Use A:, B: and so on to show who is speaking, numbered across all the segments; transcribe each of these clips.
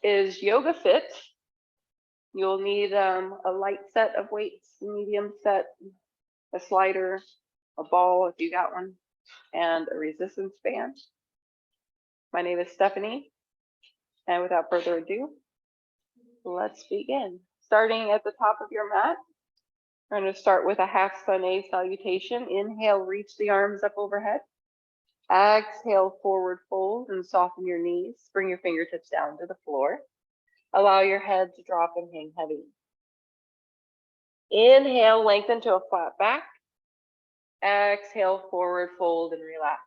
A: is Yoga Fit. You'll need a light set of weights, medium set, a slider, a ball if you got one, and a resistance band. My name is Stephanie, and without further ado, let's begin. Starting at the top of your mat, we're going to start with a half sun A salutation. Inhale, reach the arms up overhead. Exhale, forward fold and soften your knees. Bring your fingertips down to the floor. Allow your head to drop and hang heavy. Inhale, lengthen to a flat back. Exhale, forward fold and relax.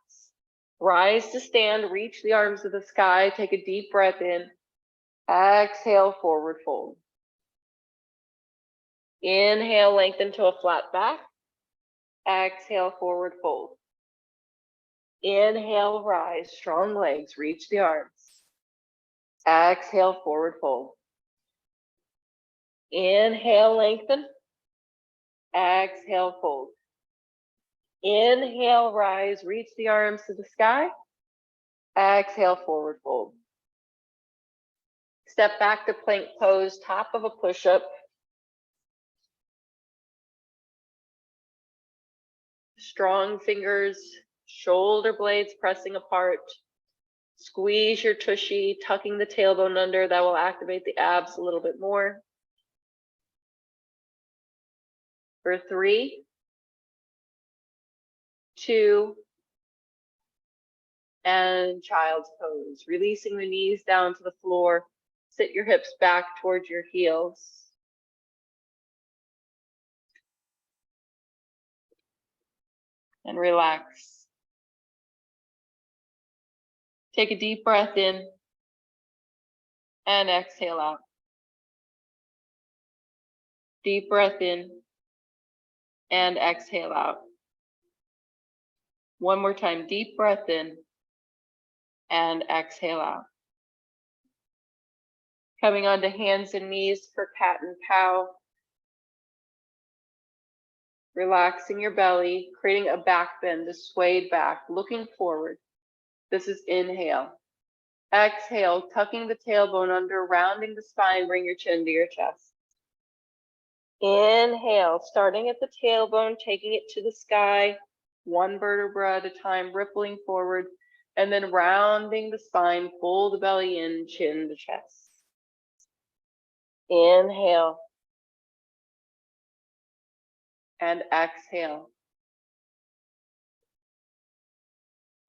A: Rise to stand, reach the arms to the sky. Take a deep breath in. Exhale, forward fold. Inhale, lengthen to a flat back. Exhale, forward fold. Inhale, rise, strong legs, reach the arms. Exhale, forward fold. Inhale, lengthen. Exhale, fold. Inhale, rise, reach the arms to the sky. Exhale, forward fold. Step back to plank pose, top of a push-up. Strong fingers, shoulder blades pressing apart. Squeeze your tushy, tucking the tailbone under. That will activate the abs a little bit more. For 3, 2, and child's pose. Releasing the knees down to the floor. Sit your hips back towards your heels. And relax. Take a deep breath in and exhale out. Deep breath in and exhale out. One more time, deep breath in and exhale out. Coming onto hands and knees for cat and cow. Relaxing your belly, creating a back bend, a swayed back, looking forward. This is inhale. Exhale, tucking the tailbone under, rounding the spine, bring your chin to your chest. Inhale, starting at the tailbone, taking it to the sky, one vertebra at a time, rippling forward, and then rounding the spine, pull the belly in, chin to chest. Inhale. And exhale.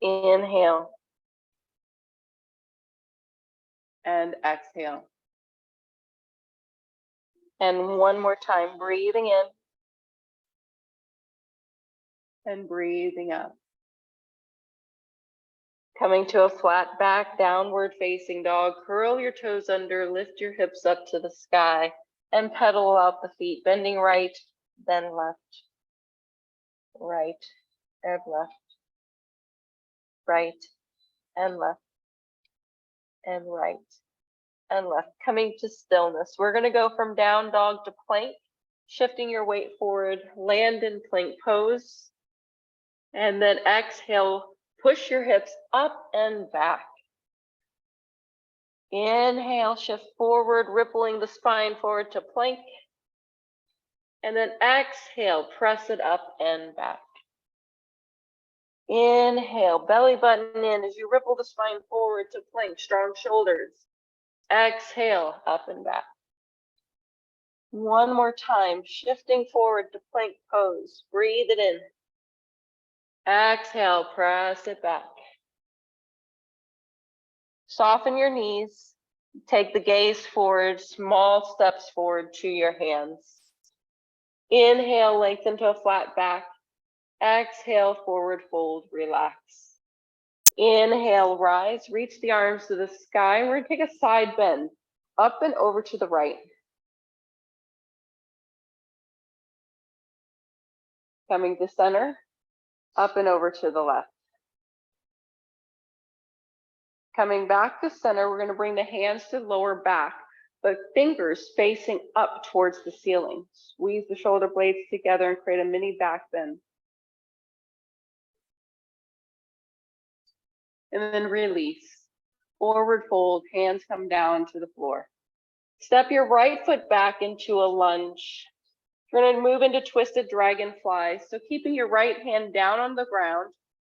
A: Inhale. And exhale. And one more time, breathing in. And breathing out. Coming to a flat back, downward facing dog. Curl your toes under, lift your hips up to the sky, and pedal out the feet, bending right, then left. Right and left. Right and left. And right and left. Coming to stillness. We're going to go from down dog to plank, shifting your weight forward, land in plank pose, and then exhale, push your hips up and back. Inhale, shift forward, rippling the spine forward to plank, and then exhale, press it up and back. Inhale, belly button in as you ripple the spine forward to plank, strong shoulders. Exhale, up and back. One more time, shifting forward to plank pose. Breathe it in. Exhale, press it back. Soften your knees. Take the gaze forward, small steps forward to your hands. Inhale, lengthen to a flat back. Exhale, forward fold, relax. Inhale, rise, reach the arms to the sky. We're going to take a side bend, up and over to the right. Coming to center, up and over to the left. Coming back to center, we're going to bring the hands to the lower back, but fingers facing up towards the ceiling. Squeeze the shoulder blades together and create a mini back bend. And then release. Forward fold, hands come down to the floor. Step your right foot back into a lunge. You're going to move into twisted dragonfly. So keeping your right hand down on the ground,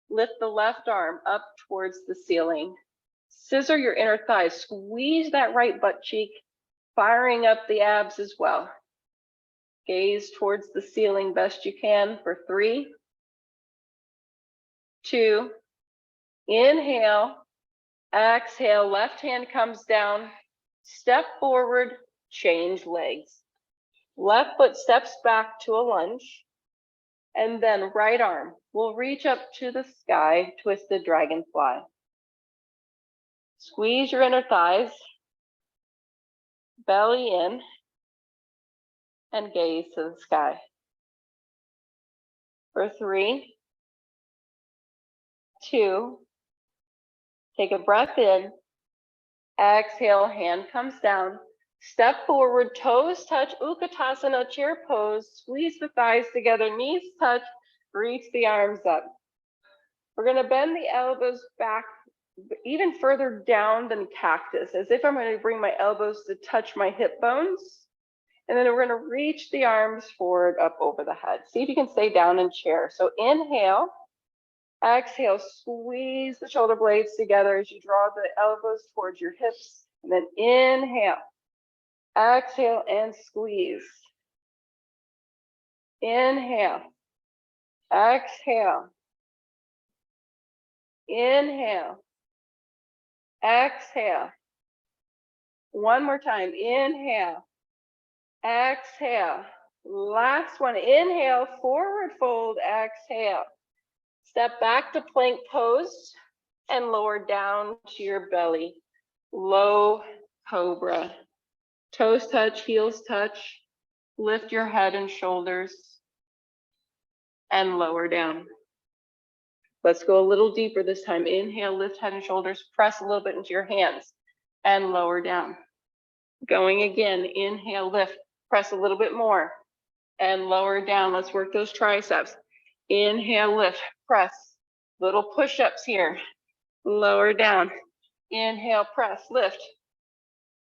A: lift the left arm up towards the ceiling. Scissor your inner thighs, squeeze that right butt cheek, firing up the abs as well. Gaze towards the ceiling best you can for 3, 2, inhale, exhale, left hand comes down, step forward, change legs. Left foot steps back to a lunge, and then right arm will reach up to the sky, twisted dragonfly. Squeeze your inner thighs, belly in, and gaze to the sky. For 3, 2, take a breath in, exhale, hand comes down, step forward, toes touch, Utkatasana, chair pose, squeeze the thighs together, knees touch, reach the arms up. We're gonna bend the elbows back even further down than cactus, as if I'm gonna bring my elbows to touch my hip bones. And then we're gonna reach the arms forward up over the head. See if you can stay down in chair. So inhale, exhale, squeeze the shoulder blades together as you draw the elbows towards your hips. And then inhale, exhale, and squeeze. Inhale, exhale, inhale, exhale. One more time, inhale, exhale. Last one, inhale, forward fold, exhale. Step back to plank pose and lower down to your belly. Low cobra. Toes touch, heels touch. Lift your head and shoulders and lower down. Let's go a little deeper this time. Inhale, lift head and shoulders, press a little bit into your hands and lower down. Going again, inhale, lift, press a little bit more and lower down. Let's work those triceps. Inhale, lift, press. Little push-ups here. Lower down. Inhale, press, lift.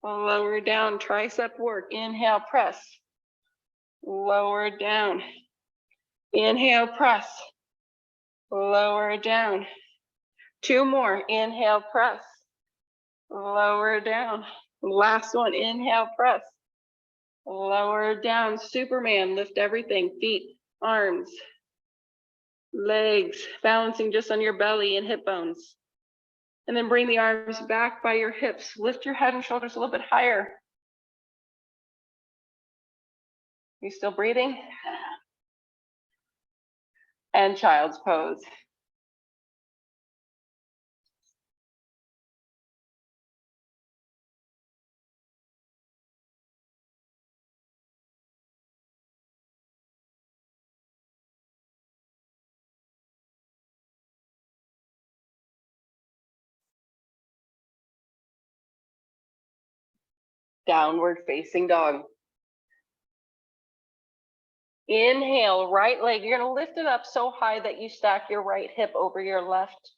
A: Lower down, tricep work. Inhale, press. Lower down. Inhale, press. Lower down. 2 more. Inhale, press. Lower down. Last one. Inhale, press. Lower down. Superman. Lift everything. Feet, arms, legs, balancing just on your belly and hip bones. And then bring the arms back by your hips. Lift your head and shoulders a little bit higher. You still breathing? And child's pose. Downward facing dog. Inhale, right leg. You're gonna lift it up so high that you stack your right hip over your left.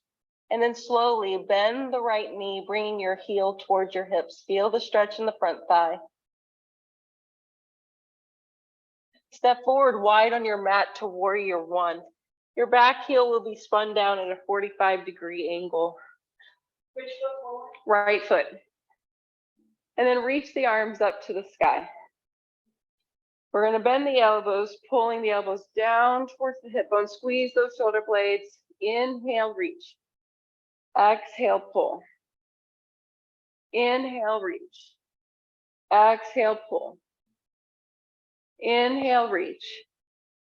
A: And then slowly bend the right knee, bringing your heel towards your hips. Feel the stretch in the front thigh. Step forward wide on your mat to warrior 1. Your back heel will be spun down at a 45-degree angle. Which foot forward? Right foot. And then reach the arms up to the sky. We're going to bend the elbows, pulling the elbows down towards the hip bone. Squeeze those shoulder blades. Inhale, reach. Exhale, pull. Inhale, reach. Exhale, pull. Inhale, reach.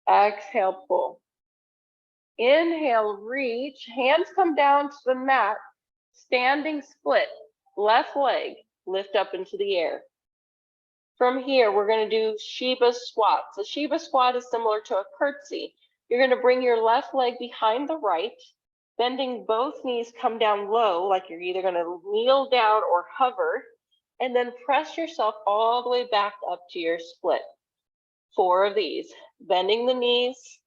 A: Exhale, pull. Inhale, reach. Hands come down to the mat. Standing split. Left leg, lift up into the air. From here, we're going to do Shiva squats. A Shiva squat is similar to a curtsy. You're going to bring your left leg behind the right, bending both knees, come down low, like you're either going to kneel down or hover, and then press yourself all the way back up to your split. 4 of these, bending the knees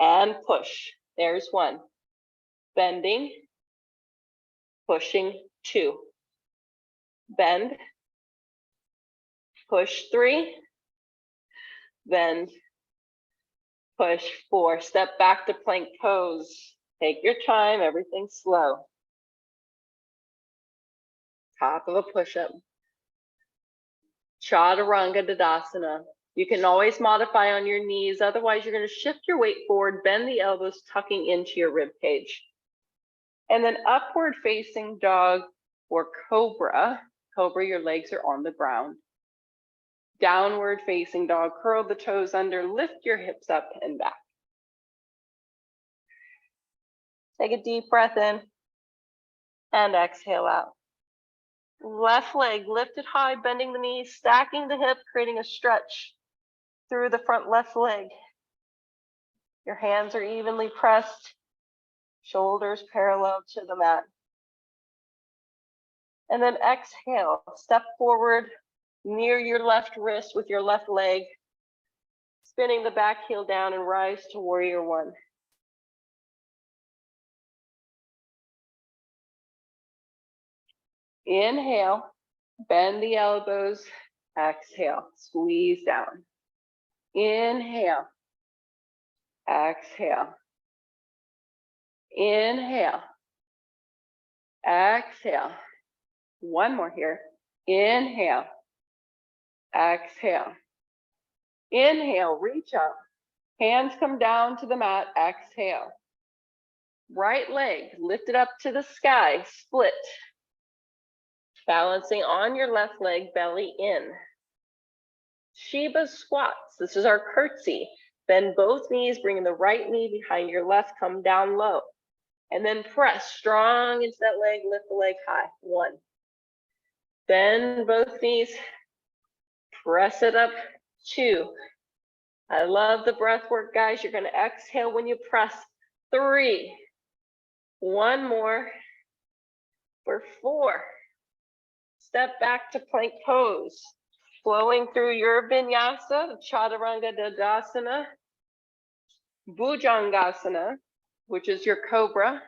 A: and push. There's 1. Bending, pushing, 2.
B: bend, push 3, bend, push 4. Step back to plank pose. Take your time, everything's slow. Top of a push-up. Chaturanga Dandasana. You can always modify on your knees, otherwise you're going to shift your weight forward, bend the elbows, tucking into your rib cage. And then upward facing dog or cobra. Cobra, your legs are on the ground. Downward facing dog, curl the toes under, lift your hips up and back. Take a deep breath in and exhale out. Left leg lifted high, bending the knees, stacking the hip, creating a stretch through the front left leg. Your hands are evenly pressed, shoulders parallel to the mat. And then exhale, step forward near your left wrist with your left leg, spinning the back heel down and rise to warrior one. Inhale, bend the elbows, exhale, squeeze down. Inhale, exhale. Inhale, exhale. One more here. Inhale, exhale. Inhale, reach up. Hands come down to the mat, exhale. Right leg lifted up to the sky, split. Balancing on your left leg, belly in. Shiva squats. This is our curtsy. Bend both knees, bringing the right knee behind your left, come down low. And then press strong into that leg, lift the leg high. 1. Bend both knees, press it up. 2. I love the breath work, guys. You're going to exhale when you press. 3. 1 more. For 4. Step back to plank pose. Flowing through your vinyasa, Chaturanga Dandasana, Bhujangasana, which is your cobra,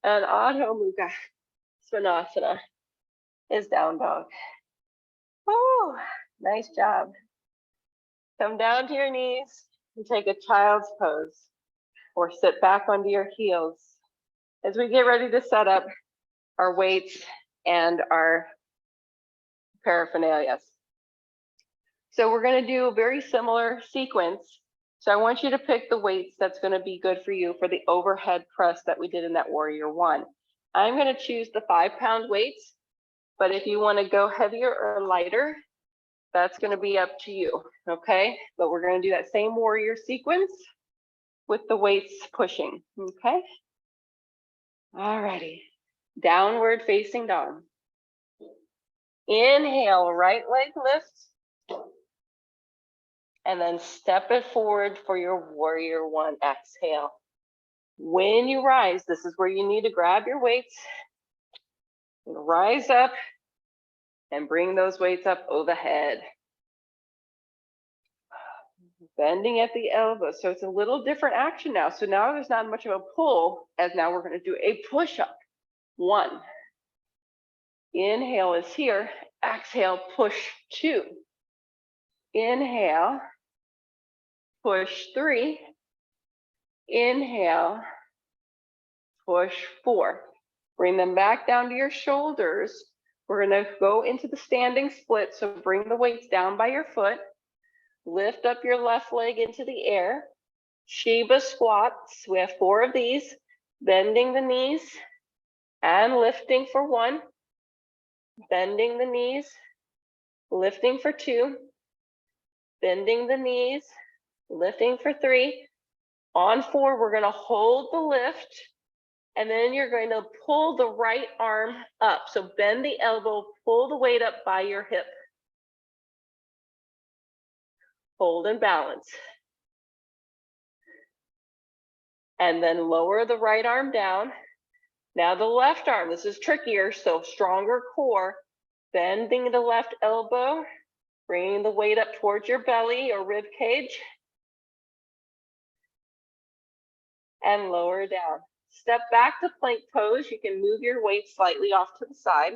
B: and Adho Mukha Svanasana is down dog. Oh, nice job. Come down to your knees and take a child's pose, or sit back onto your heels as we get ready to set up our weights and our paraphernalia. So we're going to do a very similar sequence. So I want you to pick the weights that's going to be good for you for the overhead press that we did in that warrior one. I'm going to choose the 5-pound weights, but if you want to go heavier or lighter, that's going to be up to you, okay? But we're going to do that same warrior sequence with the weights pushing, okay? All righty, downward facing dog. Inhale, right leg lifts. And then step it forward for your warrior one. Exhale. When you rise, this is where you need to grab your weights, rise up, and bring those weights up overhead. Bending at the elbow. So it's a little different action now. So now there's not much of a pull, as now we're going to do a push-up. 1. Inhale is here. Exhale, push 2. Inhale, push 3. Inhale, push 4. Bring them back down to your shoulders. We're going to go into the standing split. So bring the weights down by your foot. Lift up your left leg into the air. Shiva squats. We have 4 of these. Bending the knees and lifting for 1. Bending the knees, lifting for 2. Bending the knees, lifting for 3. On 4, we're going to hold the lift, and then you're going to pull the right arm up. So bend the elbow, pull the weight up by your hip. Hold and balance. And then lower the right arm down. Now the left arm, this is trickier, so stronger core. Bending the left elbow, bringing the weight up towards your belly or rib cage. And lower down. Step back to plank pose. You can move your weight slightly off to the side.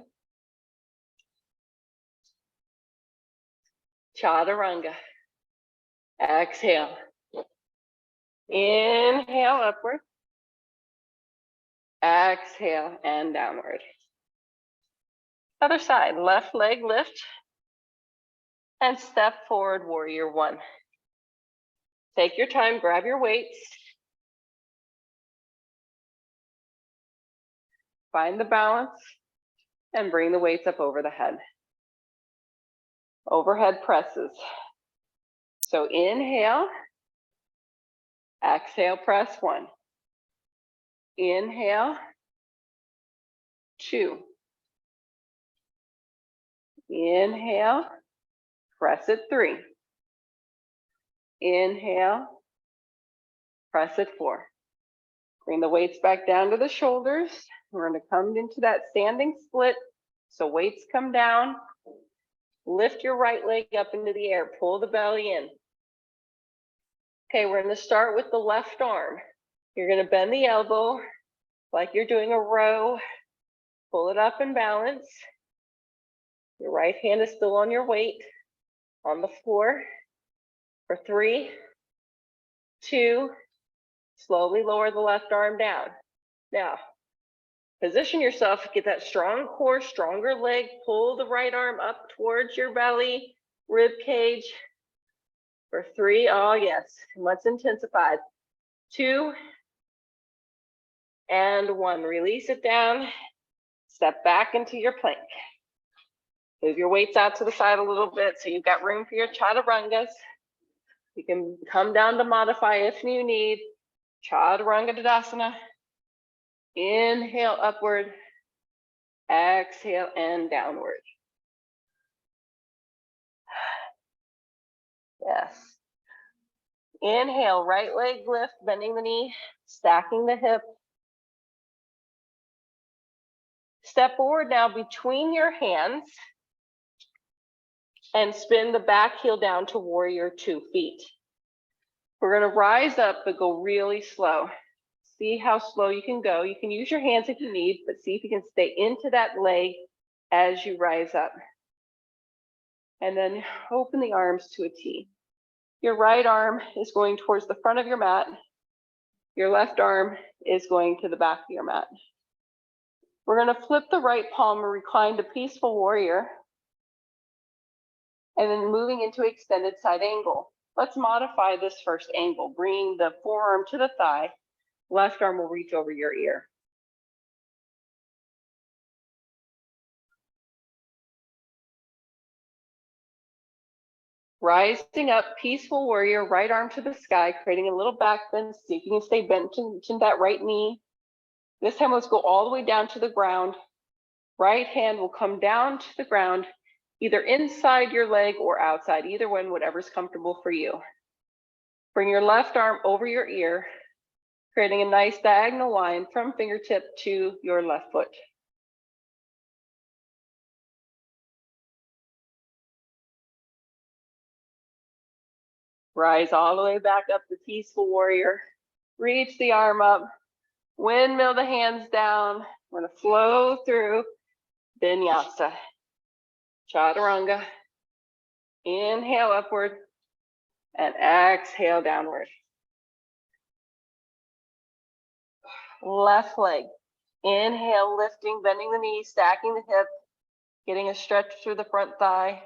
B: Chaturanga. Exhale. Inhale upward. Exhale and downward. Other side, left leg lift. And step forward, warrior one. Take your time, grab your weights. Find the balance and bring the weights up over the head. Overhead presses. So inhale, exhale, press one. Inhale, two. Inhale, press it three. Inhale, press it four. Bring the weights back down to the shoulders. We're going to come into that standing split. So weights come down. Lift your right leg up into the air. Pull the belly in. Okay, we're going to start with the left arm. You're going to bend the elbow like you're doing a row. Pull it up and balance. Your right hand is still on your weight on the floor. For 3, 2, slowly lower the left arm down. Now, position yourself, get that strong core, stronger leg, pull the right arm up towards your belly, rib cage. For 3, oh yes, let's intensify. 2, and 1, release it down, step back into your plank. Move your weights out to the side a little bit so you've got room for your chaturangas. You can come down to modify if you need. Chaturanga Tadasana. Inhale upward. Exhale and downward. Yes. Inhale, right leg lift, bending the knee, stacking the hip. Step forward now between your hands and spin the back heel down to warrior 2 feet. We're going to rise up, but go really slow. See how slow you can go. You can use your hands if you need, but see if you can stay into that leg as you rise up. And then open the arms to a T. Your right arm is going towards the front of your mat. Your left arm is going to the back of your mat. We're going to flip the right palm and recline to peaceful warrior. And then moving into extended side angle. Let's modify this first angle, bringing the forearm to the thigh. Left arm will reach over your ear. Rising up, peaceful warrior, right arm to the sky, creating a little back bend. See if you can stay bent into that right knee. This time, let's go all the way down to the ground. Right hand will come down to the ground, either inside your leg or outside, either one, whatever's comfortable for you. Bring your left arm over your ear, creating a nice diagonal line from fingertip to your left foot. Rise all the way back up to peaceful warrior. Reach the arm up, windmill the hands down. We're going to flow through vinyasa. Chaturanga. Inhale upward and exhale downward. Left leg. Inhale, lifting, bending the knee, stacking the hip, getting a stretch through the front thigh.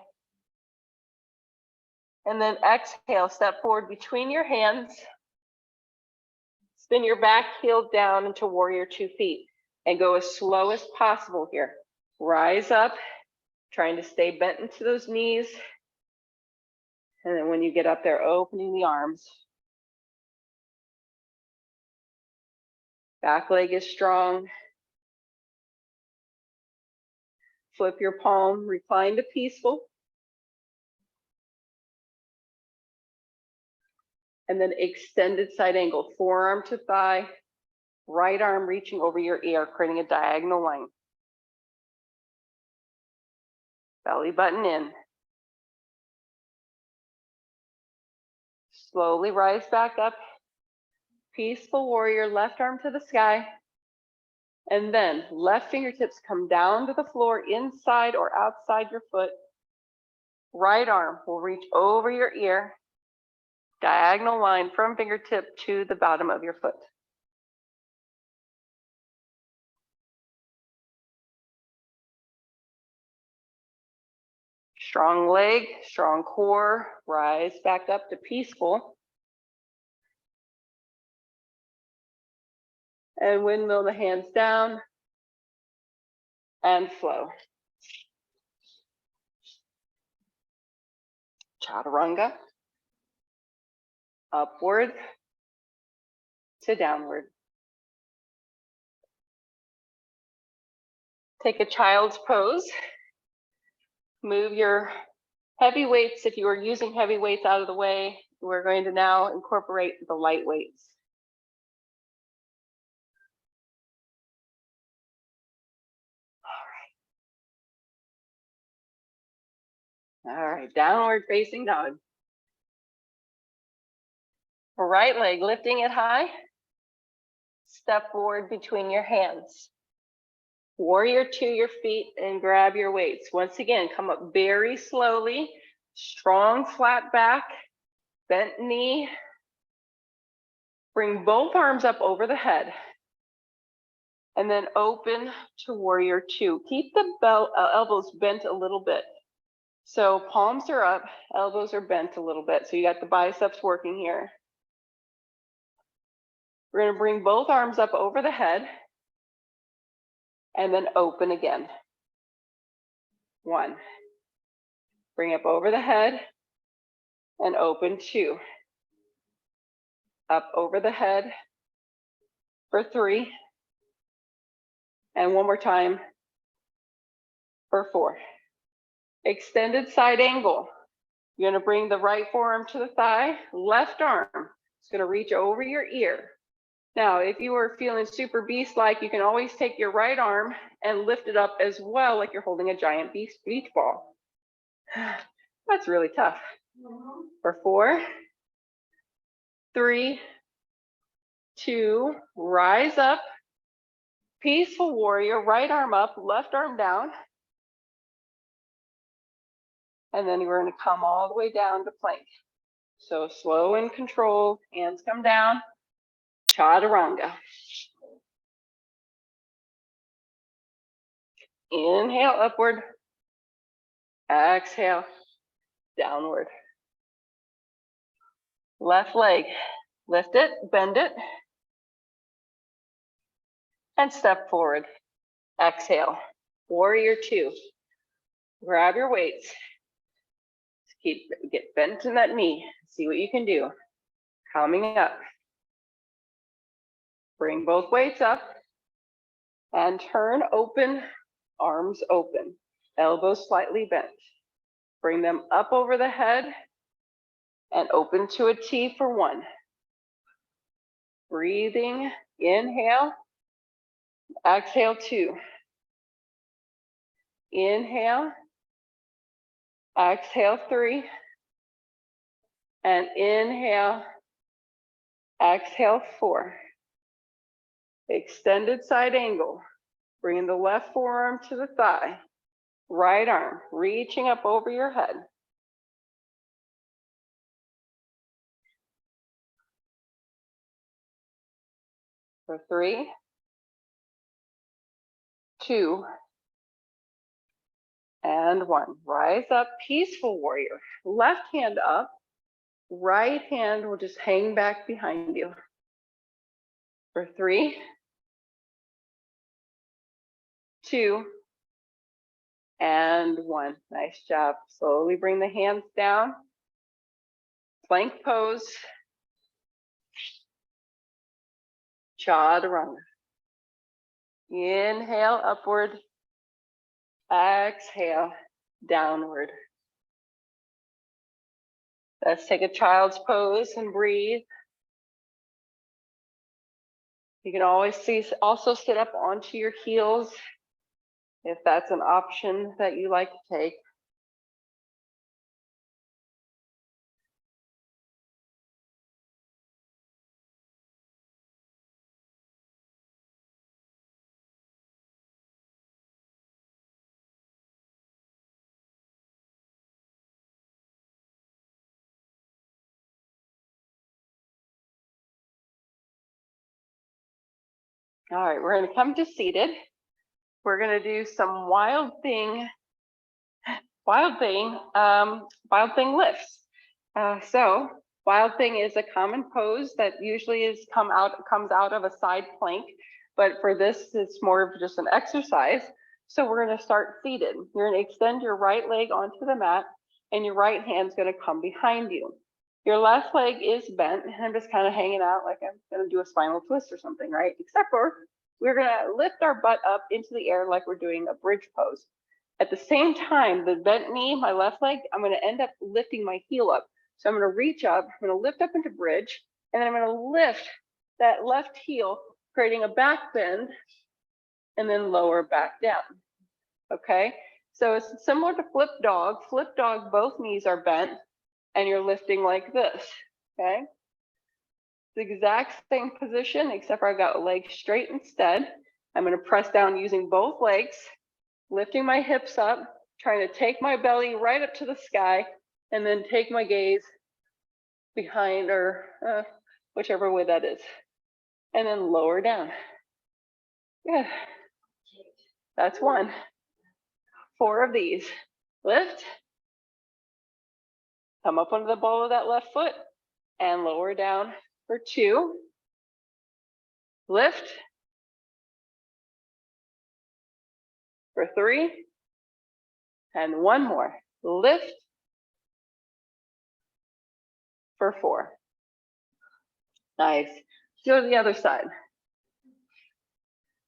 B: And then exhale, step forward between your hands. Spin your back heel down into warrior 2 feet and go as slow as possible here. Rise up, trying to stay bent into those knees. And then when you get up there, opening the arms. Back leg is strong. Flip your palm, recline to peaceful. And then extended side angle, forearm to thigh, right arm reaching over your ear, creating a diagonal line. Belly button in. Slowly rise back up. Peaceful warrior, left arm to the sky. And then left fingertips come down to the floor, inside or outside your foot. Right arm will reach over your ear, diagonal line from fingertip to the bottom of your foot. Strong leg, strong core, rise back up to peaceful. And windmill the hands down and flow. Chaturanga, upward to downward. Take a child's pose. Move your heavy weights, if you are using heavy weights, out of the way. We're going to now incorporate the light weights. All right, downward facing dog. Right leg, lifting it high. Step forward between your hands. Warrior to your feet and grab your weights. Once again, come up very slowly. Strong flat back, bent knee. Bring both arms up over the head. And then open to warrior two. Keep the elbows bent a little bit. So palms are up, elbows are bent a little bit. So you got the biceps working here. We're going to bring both arms up over the head and then open again. One. Bring up over the head and open two. Up over the head for three. And one more time for four. Extended side angle. You're going to bring the right forearm to the thigh, left arm is going to reach over your ear. Now, if you are feeling super beast-like, you can always take your right arm and lift it up as well, like you're holding a giant beach ball. That's really tough. For four, three, two, rise up. Peaceful warrior, right arm up, left arm down. And then we're going to come all the way down to plank. So slow and controlled, hands come down. Chaturanga. Inhale upward. Exhale downward. Left leg, lift it, bend it, and step forward. Exhale, warrior two. Grab your weights. Get bent in that knee. See what you can do. Coming up. Bring both weights up and turn open, arms open, elbows slightly bent. Bring them up over the head and open to a T for one. Breathing, inhale, exhale two. Inhale, exhale three, and inhale, exhale four. Extended side angle, bringing the left forearm to the thigh, right arm reaching up over your head. For three, two, and one. Rise up, peaceful warrior. Left hand up, right hand will just hang back behind you. For three, two, and one. Nice job. Slowly bring the hands down. Plank pose. Chaturanga. Inhale upward. Exhale downward. Let's take a child's pose and breathe. You can always also sit up onto your heels if that's an option that you like to take. All right, we're gonna come to seated. We're gonna do some wild thing lifts. So wild thing is a common pose that usually comes out of a side plank, but for this, it's more of just an exercise. So we're gonna start seated. You're gonna extend your right leg onto the mat and your right hand's gonna come behind you. Your left leg is bent and I'm just kind of hanging out like I'm gonna do a spinal twist or something, right? Except for we're gonna lift our butt up into the air like we're doing a bridge pose. At the same time, the bent knee, my left leg, I'm gonna end up lifting my heel up. So I'm gonna reach up, I'm gonna lift up into bridge, and then I'm gonna lift that left heel, creating a back bend, and then lower back down, okay? So it's similar to flip dog. Flip dog, both knees are bent, and you're lifting like this, okay? The exact same position, except for I've got legs straight instead. I'm gonna press down using both legs, lifting my hips up, trying to take my belly right up to the sky, and then take my gaze behind or whichever way that is, and then lower down. Good. That's one. 4 of these. Lift, come up onto the ball of that left foot, and lower down for 2. Lift for 3, and 1 more. Lift for 4. Nice. Go to the other side.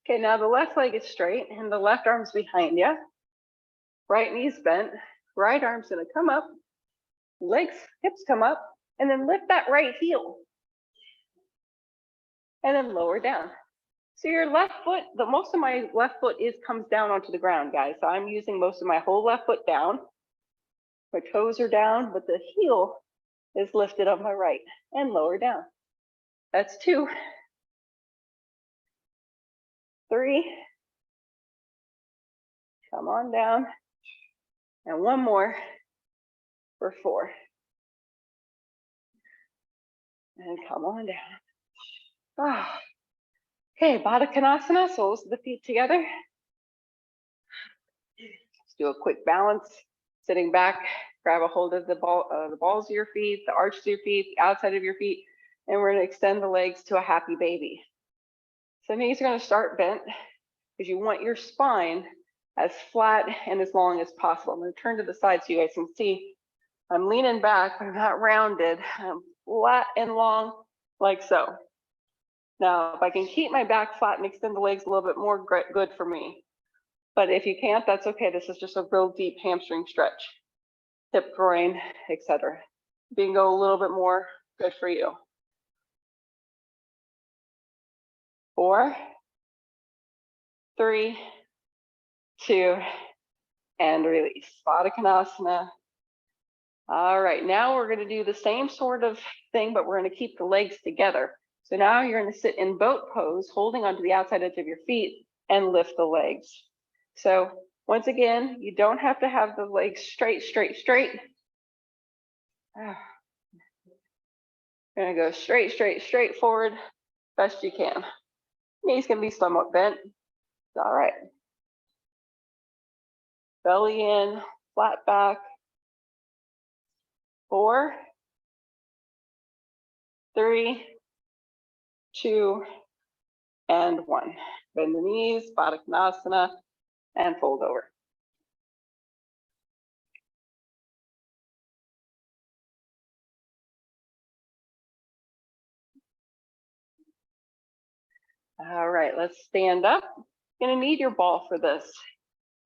B: Okay, now the left leg is straight and the left arm's behind you. Right knee's bent, right arm's gonna come up, legs, hips come up, and then lift that right heel. And then lower down. So your left foot, most of my left foot comes down onto the ground, guys. So I'm using most of my whole left foot down. My toes are down, but the heel is lifted on my right and lower down. That's 2. 3. Come on down. And 1 more for 4. And come on down. Ah. Okay, Baddha Konasana, soles of the feet together. Let's do a quick balance. Sitting back, grab a hold of the balls of your feet, the arches of your feet, the outside of your feet, and we're gonna extend the legs to a happy baby. So knees are gonna start bent because you want your spine as flat and as long as possible. I'm gonna turn to the side so you guys can see. I'm leaning back, but I'm not rounded. I'm flat and long, like so. Now, if I can keep my back flat and extend the legs a little bit more, good for me. But if you can't, that's okay. This is just a real deep hamstring stretch. Hip, groin, etc. If you can go a little bit more, good for you. 4, 3, 2, and release. Baddha Konasana. All right, now we're gonna do the same sort of thing, but we're gonna keep the legs together. So now you're gonna sit in boat pose, holding onto the outside edge of your feet and lift the legs. So once again, you don't have to have the legs straight. You're gonna go straight forward, best you can. Knees can be somewhat bent. It's all right. Belly in, flat back. 4, 3, 2, and 1. Bend the knees, Baddha Konasana, and fold over. All right, let's stand up. You're gonna need your ball for this.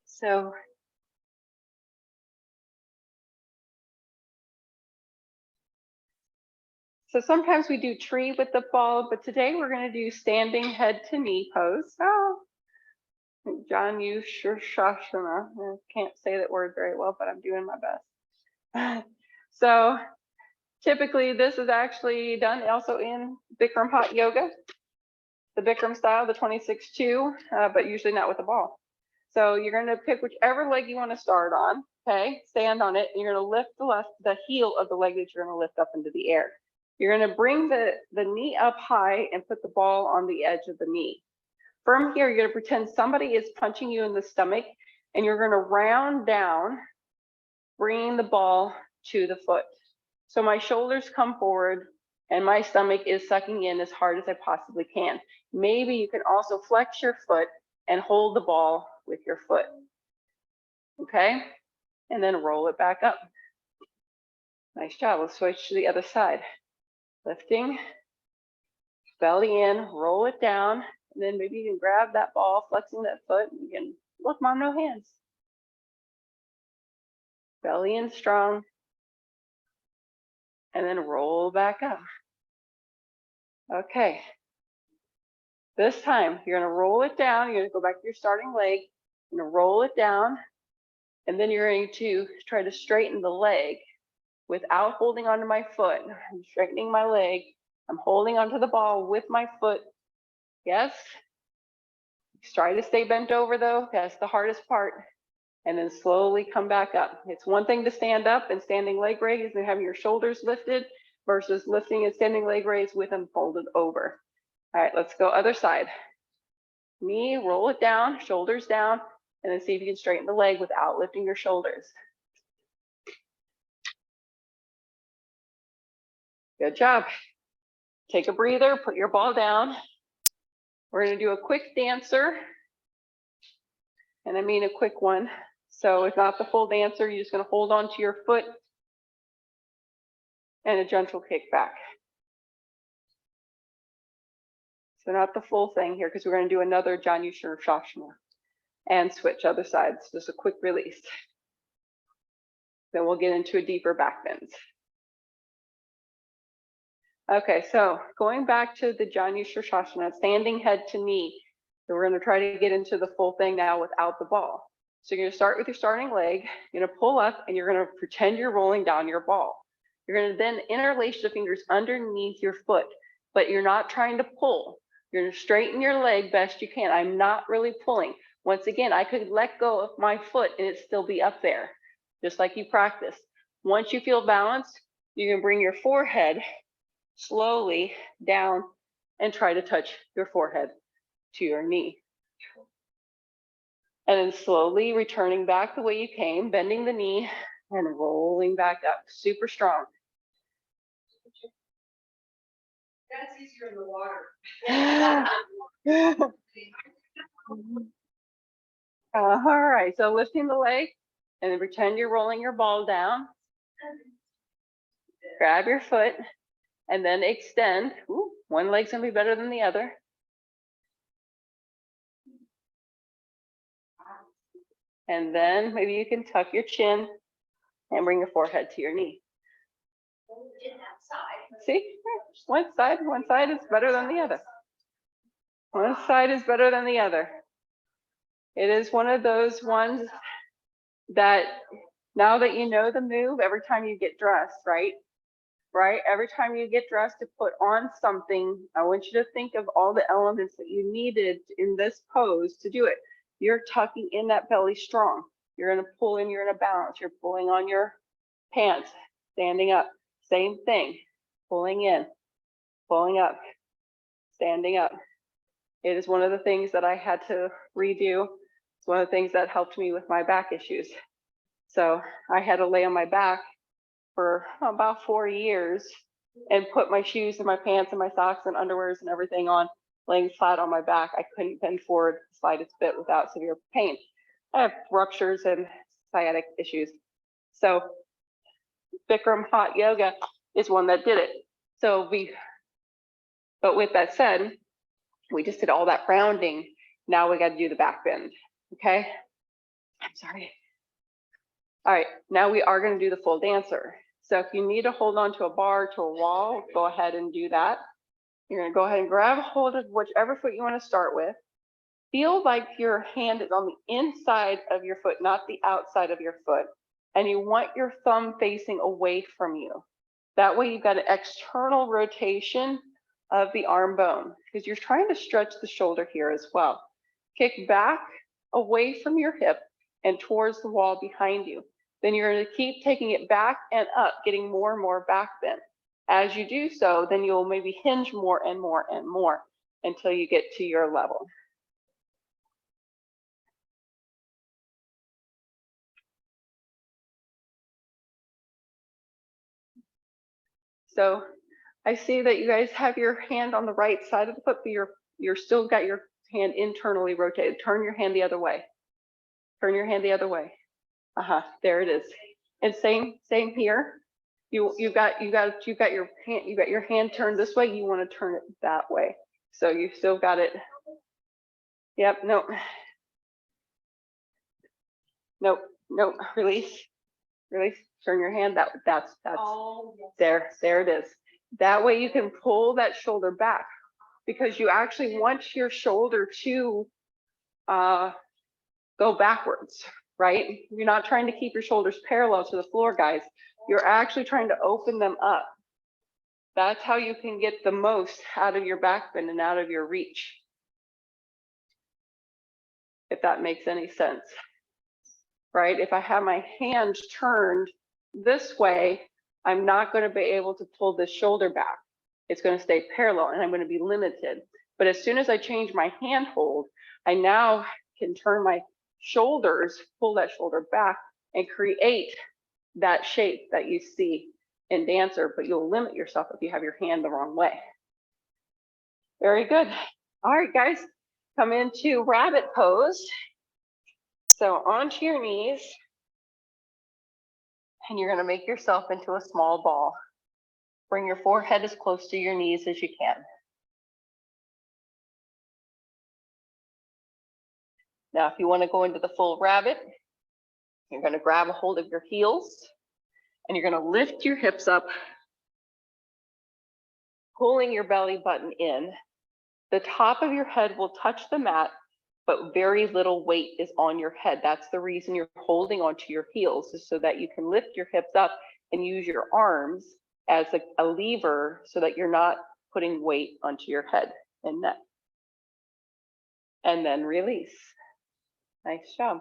B: So sometimes we do tree with the ball, but today we're gonna do standing head to knee pose. Oh, Janushirshasana. I can't say that word very well, but I'm doing my best. So typically this is actually done also in Bikram hot yoga, the Bikram style, the 26-2, but usually not with the ball. So you're gonna pick whichever leg you wanna start on, okay? Stand on it, and you're gonna lift the heel of the leg that you're gonna lift up into the air. You're gonna bring the knee up high and put the ball on the edge of the knee. From here, you're gonna pretend somebody is punching you in the stomach and you're gonna round down, bringing the ball to the foot. So my shoulders come forward and my stomach is sucking in as hard as I possibly can. Maybe you can also flex your foot and hold the ball with your foot. Okay, and then roll it back up. Nice job. Let's switch to the other side. Lifting, belly in, roll it down, and then maybe you can grab that ball, flexing that foot, and you can look, mom, no hands. Belly in strong, and then roll back up. Okay. This time, you're gonna roll it down, you're gonna go back to your starting leg, you're gonna roll it down, and then you're going to try to straighten the leg without holding onto my foot. I'm straightening my leg. I'm holding onto the ball with my foot. Yes. Try to stay bent over though. That's the hardest part. And then slowly come back up. It's one thing to stand up and standing leg raise and having your shoulders lifted versus lifting and standing leg raise with them folded over. All right, let's go other side. Knee, roll it down, shoulders down, and then see if you can straighten the leg without lifting your shoulders. Good job. Take a breather, put your ball down. We're gonna do a quick dancer. And I mean a quick one. So it's not the full dancer, you're just gonna hold on to your foot and a gentle kick back. So not the full thing here, because we're gonna do another Janu Shirshasana and switch other sides, just a quick release. Then we'll get into a deeper back bend. Okay, so going back to the Janu Shirshasana, standing head to knee. So we're gonna try to get into the full thing now without the ball. So you're gonna start with your starting leg, you're gonna pull up and you're gonna pretend you're rolling down your ball. You're gonna then interlace the fingers underneath your foot, but you're not trying to pull. You're gonna straighten your leg best you can. I'm not really pulling. Once again, I could let go of my foot and it still be up there, just like you practice. Once you feel balanced, you can bring your forehead slowly down and try to touch your forehead to your knee. And then slowly returning back the way you came, bending the knee and rolling back up, super strong.
C: That's easier in the water.
B: All right, so lifting the leg and then pretend you're rolling your ball down. Grab your foot and then extend. Ooh, one leg's gonna be better than the other. And then maybe you can tuck your chin and bring your forehead to your knee. See, one side is better than the other. One side is better than the other. It is one of those ones that now that you know the move, every time you get dressed, right? Every time you get dressed to put on something, I want you to think of all the elements that you needed in this pose to do it. You're tucking in that belly strong. You're gonna pull in, you're gonna balance. You're pulling on your pants, standing up. Same thing, pulling in, pulling up, standing up. It is one of the things that I had to redo. It's one of the things that helped me with my back issues. So I had to lay on my back for about 4 years and put my shoes and my pants and my socks and underwears and everything on, laying flat on my back. I couldn't bend forward the slightest bit without severe pain. I have ruptures and sciatic issues. So Bikram hot yoga is one that did it. But with that said, we just did all that rounding. Now we got to do the back bend. Okay. I'm sorry. All right. Now we are going to do the full dancer. So if you need to hold on to a bar, to a wall, go ahead and do that. You're going to go ahead and grab hold of whichever foot you want to start with. Feel like your hand is on the inside of your foot, not the outside of your foot. And you want your thumb facing away from you. That way you've got an external rotation of the arm bone because you're trying to stretch the shoulder here as well. Kick back away from your hip and towards the wall behind you. Then you're going to keep taking it back and up, getting more and more back bend. As you do so, then you'll maybe hinge more and more and more until you get to your level. So I see that you guys have your hand on the right side of the foot, but you're still got your hand internally rotated. Turn your hand the other way. Turn your hand the other way. There it is. And same here. You got your hand turned this way. You want to turn it that way. So you still got it. Yep. Nope. Nope. Nope. Release. Release. Turn your hand. That's
C: Oh, yes.
B: there it is. That way you can pull that shoulder back, because you actually want your shoulder to go backwards, right? You're not trying to keep your shoulders parallel to the floor, guys. You're actually trying to open them up. That's how you can get the most out of your back bend and out of your reach. If that makes any sense, right? If I have my hand turned this way, I'm not going to be able to pull this shoulder back. It's going to stay parallel and I'm going to be limited. But as soon as I change my hand hold, I now can turn my shoulders, pull that shoulder back and create that shape that you see in dancer, but you'll limit yourself if you have your hand the wrong way. Very good. All right, guys, come into rabbit pose. So onto your knees, and you're going to make yourself into a small ball. Bring your forehead as close to your knees as you can. Now, if you want to go into the full rabbit, you're going to grab a hold of your heels and you're going to lift your hips up, pulling your belly button in. The top of your head will touch the mat, but very little weight is on your head. That's the reason you're holding onto your heels, is so that you can lift your hips up and use your arms as a lever so that you're not putting weight onto your head and neck. And then release. Nice job.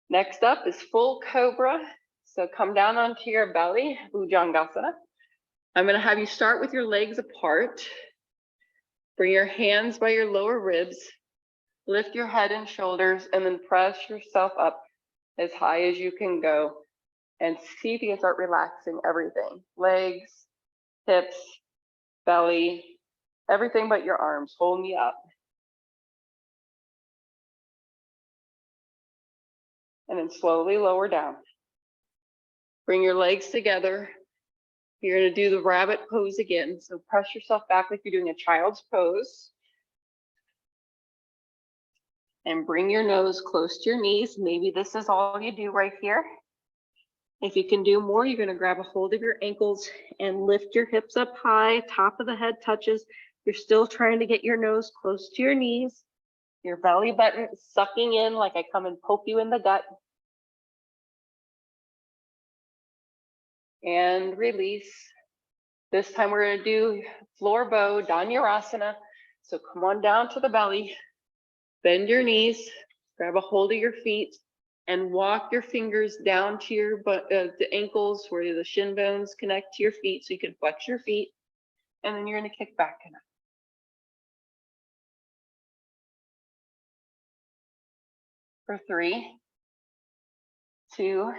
B: Next up is full cobra. So come down onto your belly, Bhujangasana. I'm going to have you start with your legs apart. Bring your hands by your lower ribs. Lift your head and shoulders and then press yourself up as high as you can go. And see if you can start relaxing everything. Legs, hips, belly, everything but your arms. Hold me up. And then slowly lower down. Bring your legs together. You're going to do the rabbit pose again. So press yourself back like you're doing a child's pose. And bring your nose close to your knees. Maybe this is all you do right here. If you can do more, you're going to grab a hold of your ankles and lift your hips up high. Top of the head touches. You're still trying to get your nose close to your knees. Your belly button sucking in like I come and poke you in the gut. And release. This time we're going to do floor bow, Dhanurasana. So come on down to the belly, bend your knees, grab a hold of your feet, and walk your fingers down to your the ankles where the shin bones connect to your feet so you can flex your feet. And then you're going to kick back and up. For 3, 2,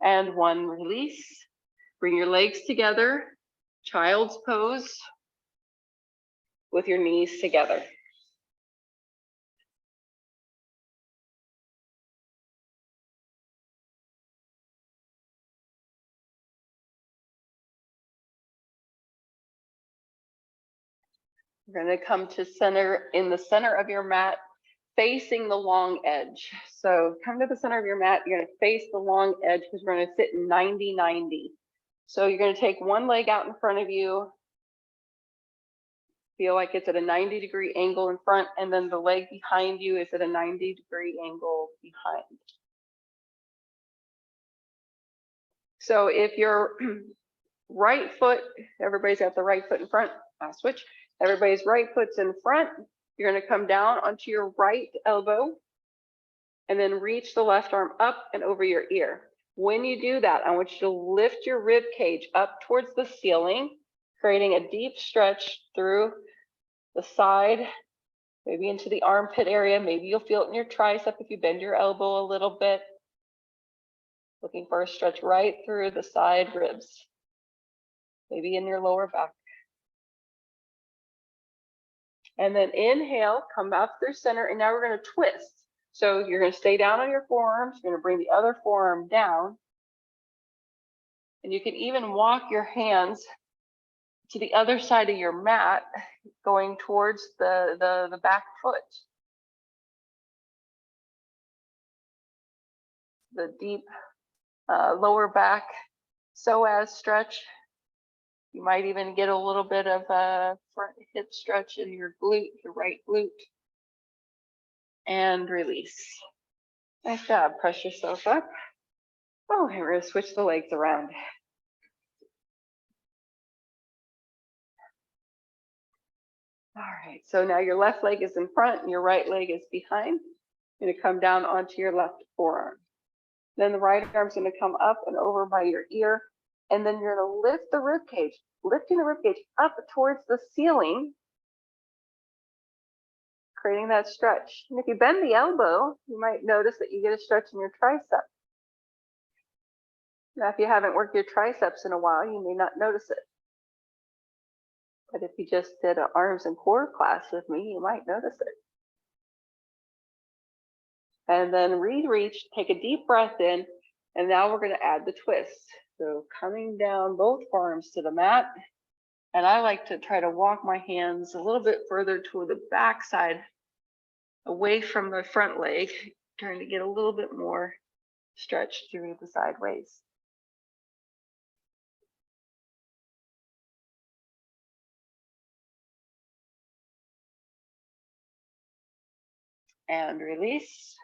B: and 1, release. Bring your legs together, child's pose with your knees together. We're going to come to center, in the center of your mat, facing the long edge. So come to the center of your mat, you're going to face the long edge because we're going to sit in 90-90. So you're going to take one leg out in front of you, feel like it's at a 90-degree angle in front, and then the leg behind you is at a 90-degree angle behind. So if your right foot, everybody's got the right foot in front, I'll switch. Everybody's right foot's in front. You're going to come down onto your right elbow and then reach the left arm up and over your ear. When you do that, I want you to lift your rib cage up towards the ceiling, creating a deep stretch through the side, maybe into the armpit area. Maybe you'll feel it in your tricep if you bend your elbow a little bit. Looking for a stretch right through the side ribs. maybe in your lower back. And then inhale, come back through center, and now we're gonna twist. So you're gonna stay down on your forearms, you're gonna bring the other forearm down. And you can even walk your hands to the other side of your mat, going towards the back foot. The deep lower back psoas stretch. You might even get a little bit of a front hip stretch in your glute, your right glute. And release. Nice job. Press yourself up. Oh, and we're going to switch the legs around. All right, so now your left leg is in front and your right leg is behind. You're going to come down onto your left forearm. Then the right arm's going to come up and over by your ear. And then you're going to lift the rib cage, lifting the rib cage up towards the ceiling, creating that stretch. And if you bend the elbow, you might notice that you get a stretch in your tricep. Now, if you haven't worked your triceps in a while, you may not notice it. But if you just did an arms and core class with me, you might notice it. And then reach, take a deep breath in, and now we're going to add the twist. So coming down both forearms to the mat. And I like to try to walk my hands a little bit further to the back side, away from the front leg, trying to get a little bit more stretch through the sideways. And release.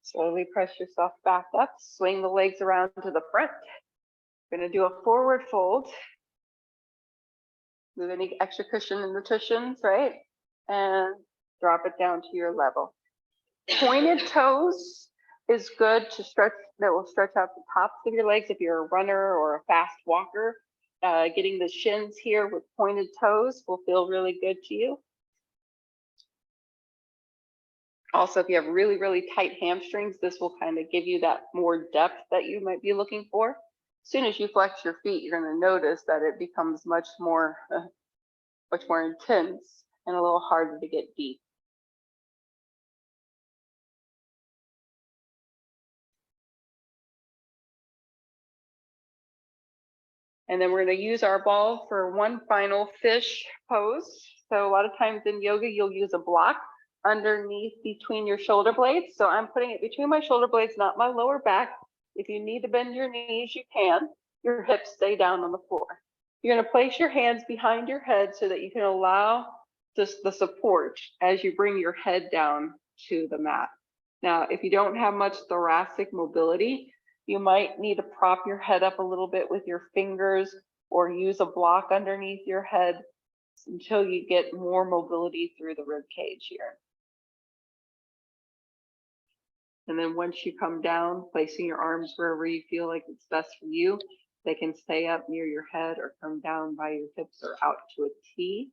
B: Slowly press yourself back up, swing the legs around to the front. We're going to do a forward fold. Move any extra cushion in the cushions, right? And drop it down to your level. Pointed toes is good to stretch, that will stretch out the tops of your legs if you're a runner or a fast walker. Getting the shins here with pointed toes will feel really good to you. Also, if you have really, really tight hamstrings, this will kind of give you that more depth that you might be looking for. As soon as you flex your feet, you're going to notice that it becomes much more intense and a little harder to get deep. And then we're going to use our ball for one final fish pose. So a lot of times in yoga, you'll use a block underneath between your shoulder blades. So I'm putting it between my shoulder blades, not my lower back. If you need to bend your knees, you can. Your hips stay down on the floor. You're going to place your hands behind your head so that you can allow the support as you bring your head down to the mat. Now, if you don't have much thoracic mobility, you might need to prop your head up a little bit with your fingers or use a block underneath your head until you get more mobility through the rib cage here. And then once you come down, placing your arms wherever you feel like it's best for you, they can stay up near your head or come down by your hips or out to a T.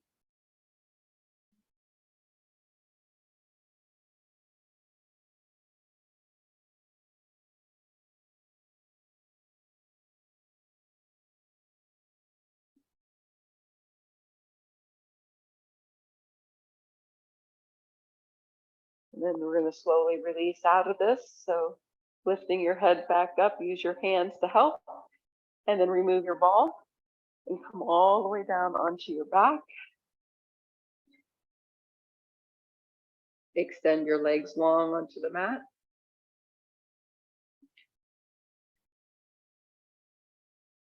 B: And then we're going to slowly release out of this. So lifting your head back up, use your hands to help, and then remove your ball and come all the way down onto your back. Extend your legs long onto the mat.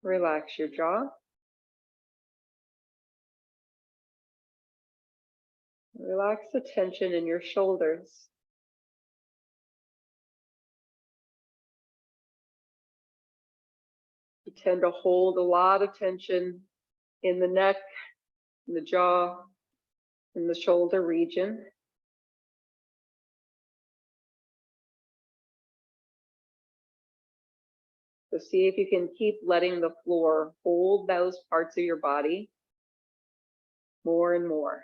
B: Relax your jaw. Relax the tension in your shoulders. You tend to hold a lot of tension in the neck, in the jaw, in the shoulder region. So see if you can keep letting the floor hold those parts of your body more and more.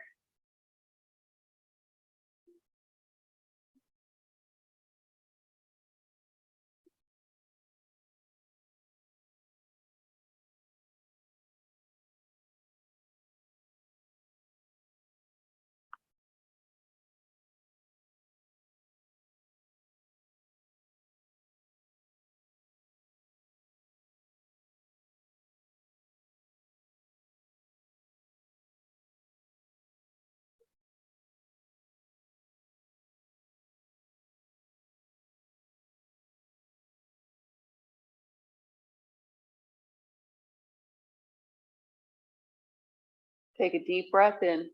B: Take a deep breath in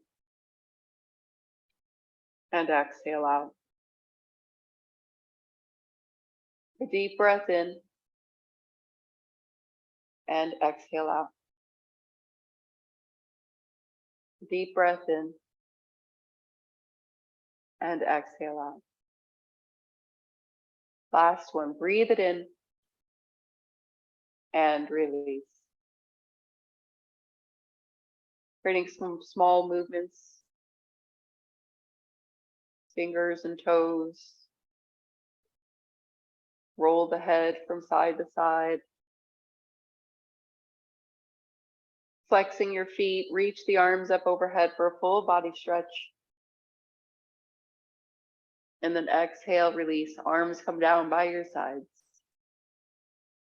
B: and exhale out. A deep breath in and exhale out. Deep breath in and exhale out. Last one, breathe it in and release. Creating some small movements, fingers and toes. Roll the head from side to side. Flexing your feet, reach the arms up overhead for a full body stretch. And then exhale, release. Arms come down by your sides.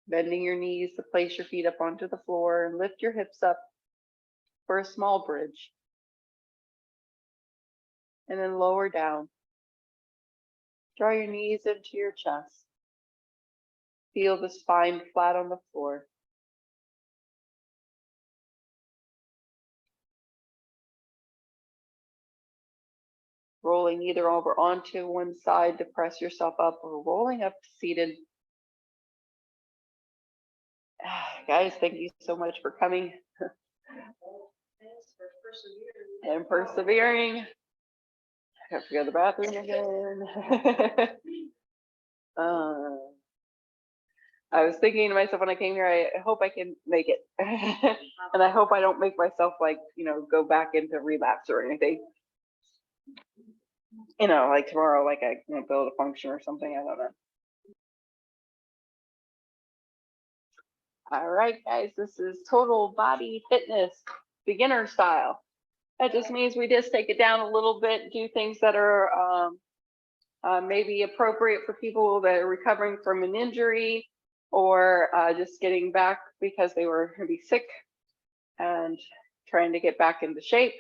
B: Bending your knees to place your feet up onto the floor and lift your hips up for a small bridge. And then lower down. Draw your knees into your chest. Feel the spine flat on the floor. Rolling either over onto one side to press yourself up or rolling up to seated. Guys, thank you so much for coming
C: Thanks for persevering.
B: and persevering. I have to go to the bathroom again. I was thinking to myself when I came here, I hope I can make it. And I hope I don't make myself like, go back into relapse or anything. Like tomorrow, like I won't be able to function or something. I don't know. All right, guys, this is total body fitness, beginner style. That just means we just take it down a little bit, do things that are maybe appropriate for people that are recovering from an injury or just getting back because they were maybe sick and trying to get back into shape.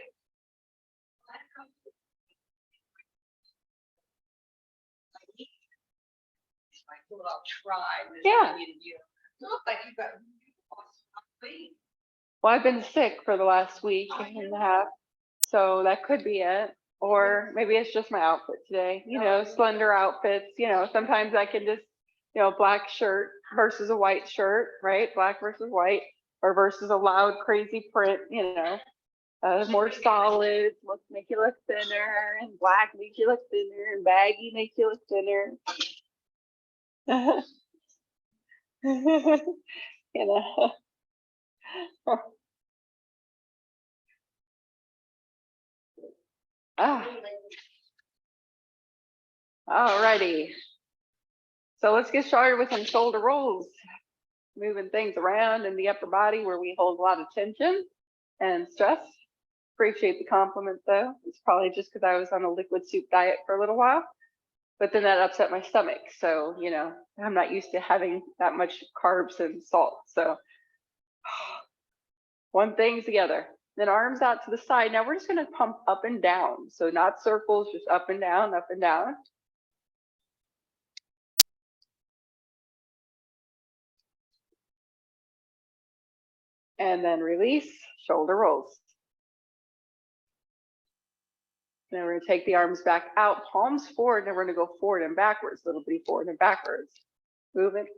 C: I'll try.
B: Yeah.
C: Look like you got weight.
B: Well, I've been sick for the last week and a half, so that could be it. Or maybe it's just my outfit today, slender outfits, sometimes I can just, black shirt versus a white shirt, right? Black versus white or versus a loud, crazy print, more solid, make you look thinner, and black makes you look thinner, and baggy makes you look thinner. Alrighty. So let's get started with some shoulder rolls. Moving things around in the upper body where we hold a lot of tension and stress. Appreciate the compliment though. It's probably just because I was on a liquid soup diet for a little while, but then that upset my stomach. So, I'm not used to having that much carbs and salt. So one thing together. Then arms out to the side. Now we're just going to pump up and down. So not circles, just up and down, up and down. And then release, shoulder rolls. Then we're going to take the arms back out, palms forward, and we're going to go forward and backwards, little bitty forward and backwards. Movements.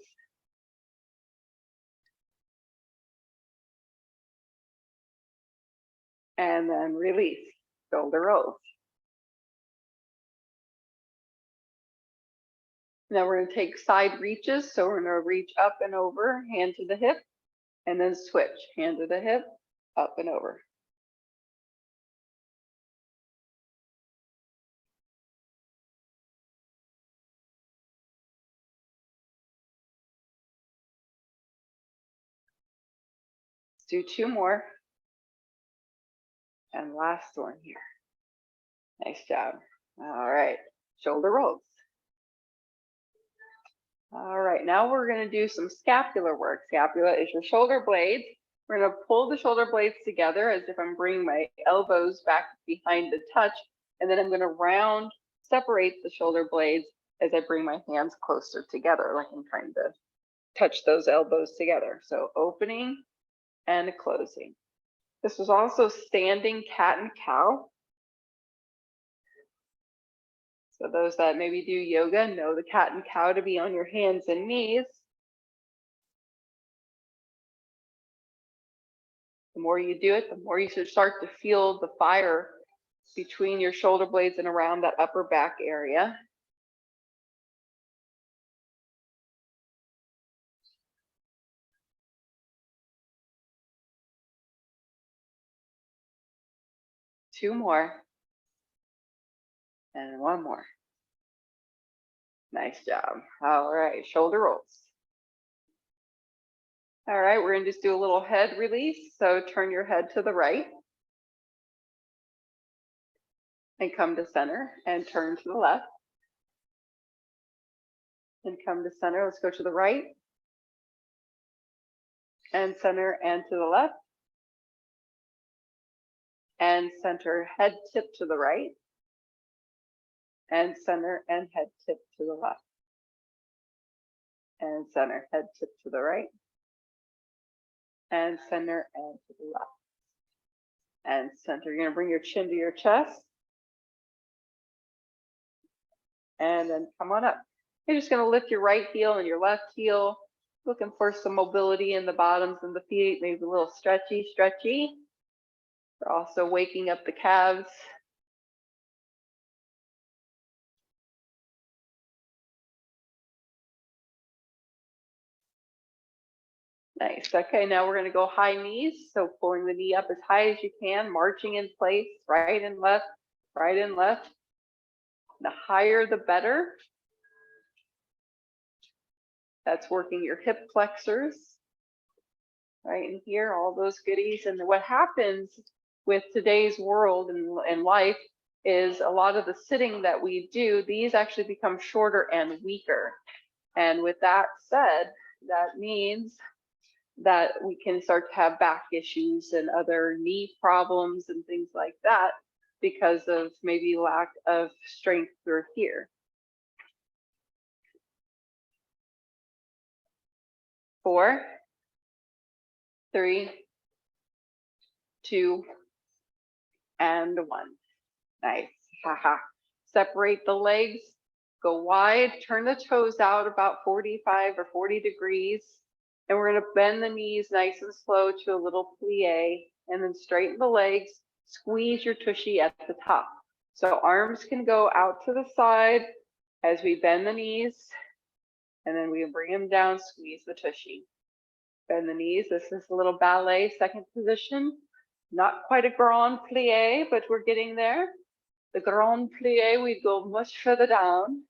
B: And then release, shoulder rolls. Now we're going to take side reaches. So we're going to reach up and over, hand to the hip, and then switch, hand to the hip, up and over. Let's do two more. And last one here. Nice job. All right, shoulder rolls. All right, now we're going to do some scapular work. Scapula is your shoulder blades. We're going to pull the shoulder blades together as if I'm bringing my elbows back behind the touch, and then I'm going to separate the shoulder blades as I bring my hands closer together, like I'm trying to touch those elbows together. So opening and closing. This was also standing cat and cow. So those that maybe do yoga know the cat and cow to be on your hands and knees. The more you do it, the more you should start to feel the fire between your shoulder blades and around that upper back area. Two more. And one more. Nice job. All right, shoulder rolls. All right, we're gonna just do a little head release. So turn your head to the right and come to center and turn to the left. And come to center. Let's go to the right and center and to the left. And center, head tip to the right. And center and head tip to the left. And center, head tip to the right. And center and to the left. And center. You're gonna bring your chin to your chest. And then come on up. You're just gonna lift your right heel and your left heel, looking for some mobility in the bottoms of the feet, maybe a little stretchy. We're also waking up the calves. Nice. Okay, now we're going to go high knees. So pulling the knee up as high as you can, marching in place, right and left, right and left. The higher, the better. That's working your hip flexors. Right in here, all those goodies. And what happens with today's world and life is a lot of the sitting that we do, these actually become shorter and weaker. And with that said, that means that we can start to have back issues and other knee problems and things like that because of maybe lack of strength through here. 4, 3, 2, and 1. Nice. Haha. Separate the legs, go wide, turn the toes out about 45 or 40 degrees. And we're going to bend the knees nice and slow to a little plie, and then straighten the legs, squeeze your tushy at the top. So arms can go out to the side as we bend the knees, and then we bring them down, squeeze the tushy. Bend the knees. This is a little ballet second position. Not quite a grand plie, but we're getting there. The grand plie, we'd go much further down.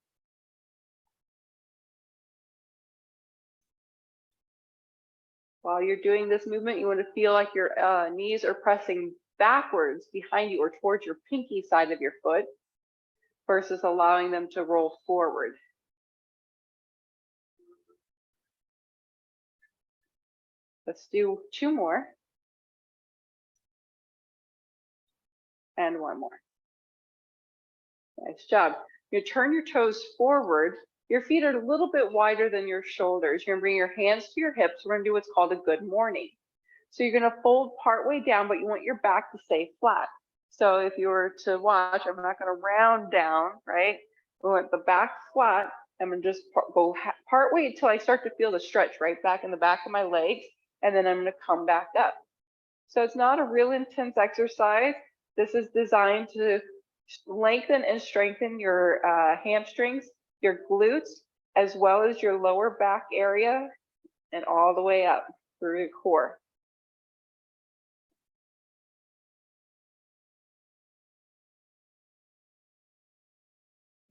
B: While you're doing this movement, you want to feel like your knees are pressing backwards behind you or towards your pinky side of your foot versus allowing them to roll forward. Let's do 2 more. And 1 more. Nice job. You turn your toes forward. Your feet are a little bit wider than your shoulders. You're gonna bring your hands to your hips. We're gonna do what's called a good morning. So you're gonna fold partway down, but you want your back to stay flat. So if you were to watch, I'm not gonna round down, right? We want the back flat. I'm gonna just go partway until I start to feel the stretch right back in the back of my legs. And then I'm gonna come back up. So it's not a real intense exercise. This is designed to lengthen and strengthen your hamstrings, your glutes, as well as your lower back area and all the way up through your core.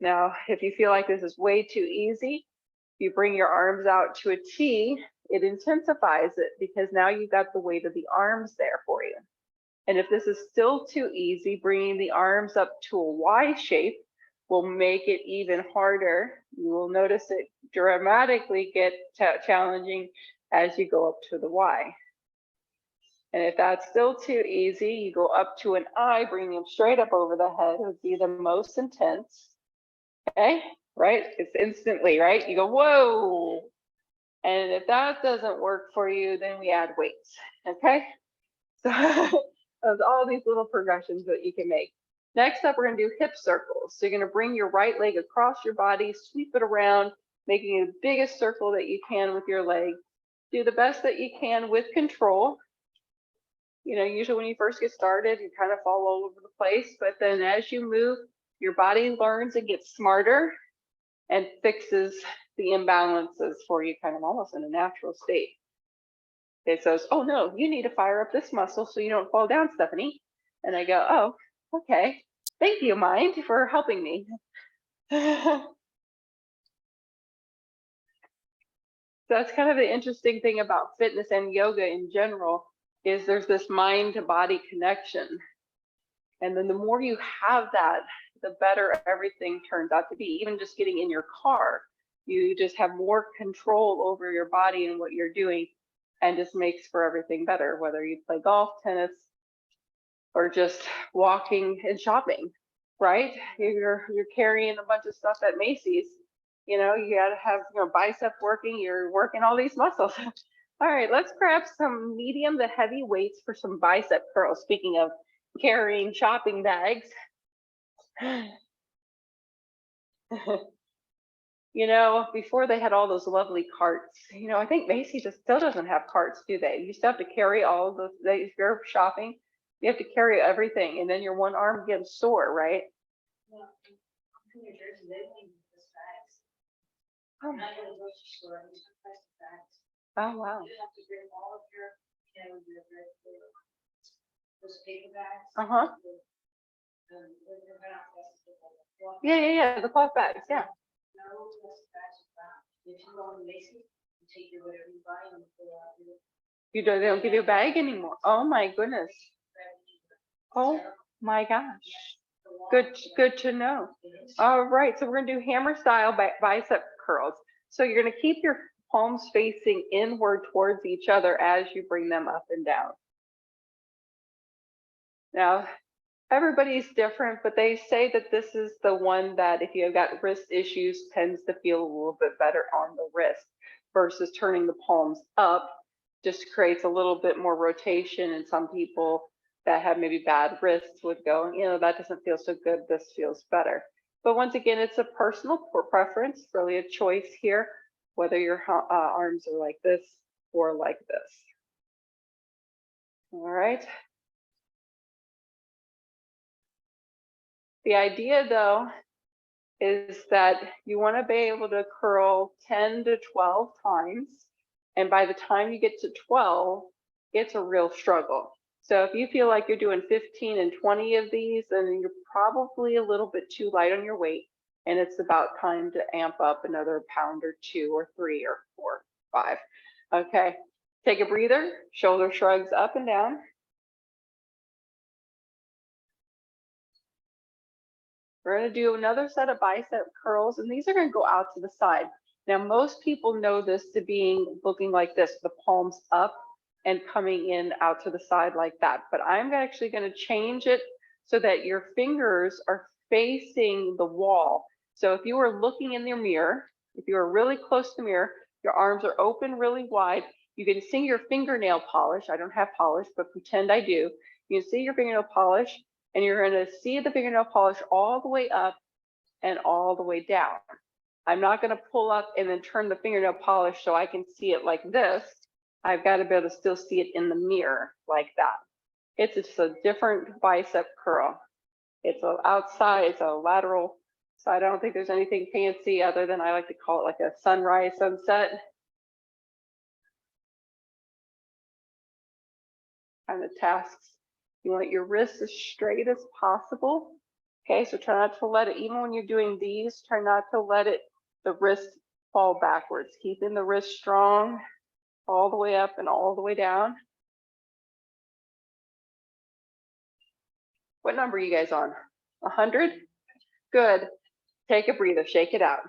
B: Now, if you feel like this is way too easy, you bring your arms out to a T, it intensifies it because now you've got the weight of the arms there for you. And if this is still too easy, bringing the arms up to a Y shape will make it even harder. You will notice it dramatically get challenging as you go up to the Y. And if that's still too easy, you go up to an I, bringing them straight up over the head would be the most intense. Okay, right? It's instantly, right? You go, whoa. And if that doesn't work for you, then we add weights, okay? So There's all these little progressions that you can make. Next up, we're gonna do hip circles. So you're gonna bring your right leg across your body, sweep it around, making the biggest circle that you can with your leg. Do the best that you can with control. You know, usually when you first get started, you kind of fall all over the place, but then as you move, your body learns and gets smarter and fixes the imbalances for you kind of almost in a natural state. It says, oh no, you need to fire up this muscle so you don't fall down, Stephanie. And I go, oh, okay. Thank you, mind, for helping me. So that's kind of the interesting thing about fitness and yoga in general is there's this mind to body connection. And then the more you have that, the better everything turns out to be. Even just getting in your car, you just have more control over your body and what you're doing, and just makes for everything better, whether you play golf, tennis, or just walking and shopping, right? You're carrying a bunch of stuff at Macy's, you know, you gotta have your bicep working, you're working all these muscles. All right, let's grab some medium to heavy weights for some bicep curls. Speaking of carrying shopping bags. You know, before they had all those lovely carts, you know, I think Macy's still doesn't have carts, do they? You still have to carry all of those, if you're shopping, you have to carry everything, and then your one arm gets sore, right?
C: Well, in New Jersey, they don't even use bags.
B: Oh,
C: Not in the grocery store, I use plastic bags.
B: oh wow.
C: You have to bring all of your, you know, those paper bags.
B: Uh-huh.
C: When you're out, that's the cloth.
B: Yeah, the cloth bags, yeah.
C: No plastic bags are found. If you go to Macy's, you take your whatever you buy and fill out your.
B: They don't give you a bag anymore. Oh my goodness. Oh my gosh. Good to know. All right, so we're gonna do hammer style bicep curls. So you're gonna keep your palms facing inward towards each other as you bring them up and down. Now, everybody's different, but they say that this is the one that if you've got wrist issues tends to feel a little bit better on the wrist versus turning the palms up. Just creates a little bit more rotation, and some people that have maybe bad wrists would go, you know, that doesn't feel so good, this feels better. But once again, it's a personal preference, really a choice here, whether your arms are like this or like this. All right. The idea though is that you want to be able to curl 10 to 12 times. And by the time you get to 12, it's a real struggle. So if you feel like you're doing 15 and 20 of these, then you're probably a little bit too light on your weight. And it's about time to amp up another pound or 2 or 3 or 4, 5. Okay, take a breather, shoulder shrugs up and down. We're going to do another set of bicep curls, and these are going to go out to the side. Now, most people know this to being looking like this, the palms up and coming in out to the side like that. But I'm actually going to change it so that your fingers are facing the wall. So if you were looking in your mirror, if you were really close to the mirror, your arms are open really wide. You can see your fingernail polish. I don't have polish, but pretend I do. You can see your fingernail polish. And you're going to see the fingernail polish all the way up and all the way down. I'm not going to pull up and then turn the fingernail polish so I can see it like this. I've got to be able to still see it in the mirror like that. It's just a different bicep curl. It's an outside, it's a lateral side. I don't think there's anything fancy other than I like to call it like a sunrise, sunset kind of tasks. You want your wrists as straight as possible. Okay, so try not to let it, even when you're doing these, try not to let it, the wrist fall backwards. Keeping the wrist strong all the way up and all the way down. What number are you guys on? 100? Good. Take a breather, shake it out.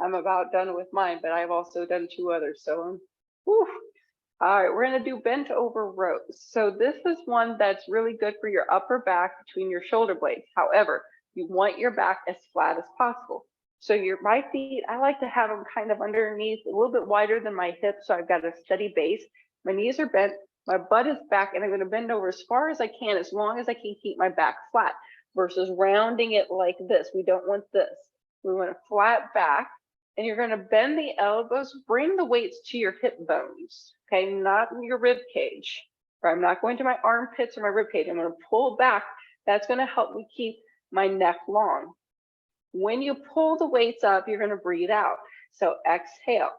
B: I'm about done with mine, but I've also done 2 others, so whew. All right, we're gonna do bent over rows. So this is one that's really good for your upper back between your shoulder blades. However, you want your back as flat as possible. So my feet, I like to have them kind of underneath, a little bit wider than my hips, so I've got a steady base. My knees are bent, My butt is back and I'm gonna bend over as far as I can, as long as I can keep my back flat versus rounding it like this. We don't want this. We want a flat back, and you're gonna bend the elbows, bring the weights to your hip bones, okay? Not your rib cage. Or I'm not going to my armpits or my rib cage. I'm gonna pull back. That's gonna help me keep my neck long. When you pull the weights up, you're gonna breathe out. So exhale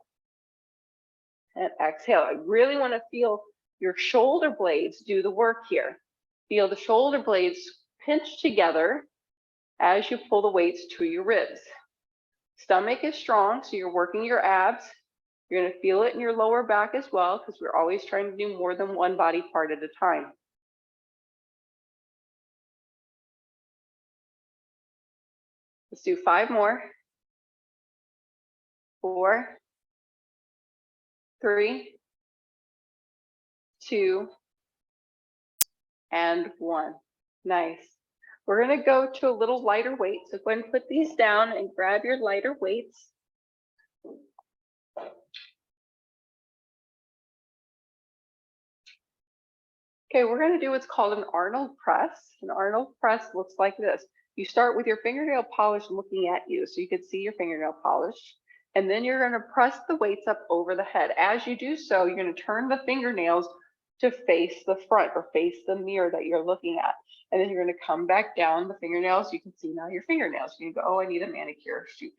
B: and exhale. I really wanna feel your shoulder blades do the work here. Feel the shoulder blades pinch together as you pull the weights to your ribs. Stomach is strong, so you're working your abs. You're gonna feel it in your lower back as well, because we're always trying to do more than one body part at a time. Let's do 5 more. 4, 3, 2, and 1. Nice. We're gonna go to a little lighter weight. So go ahead and put these down and grab your lighter weights. Okay, we're gonna do what's called an Arnold press. An Arnold press looks like this. You start with your fingernail polish looking at you, so you can see your fingernail polish. And then you're gonna press the weights up over the head. As you do so, you're gonna turn the fingernails to face the front or face the mirror that you're looking at. And then you're gonna come back down the fingernails. You can see now your fingernails. You can go, oh, I need a manicure, shoot.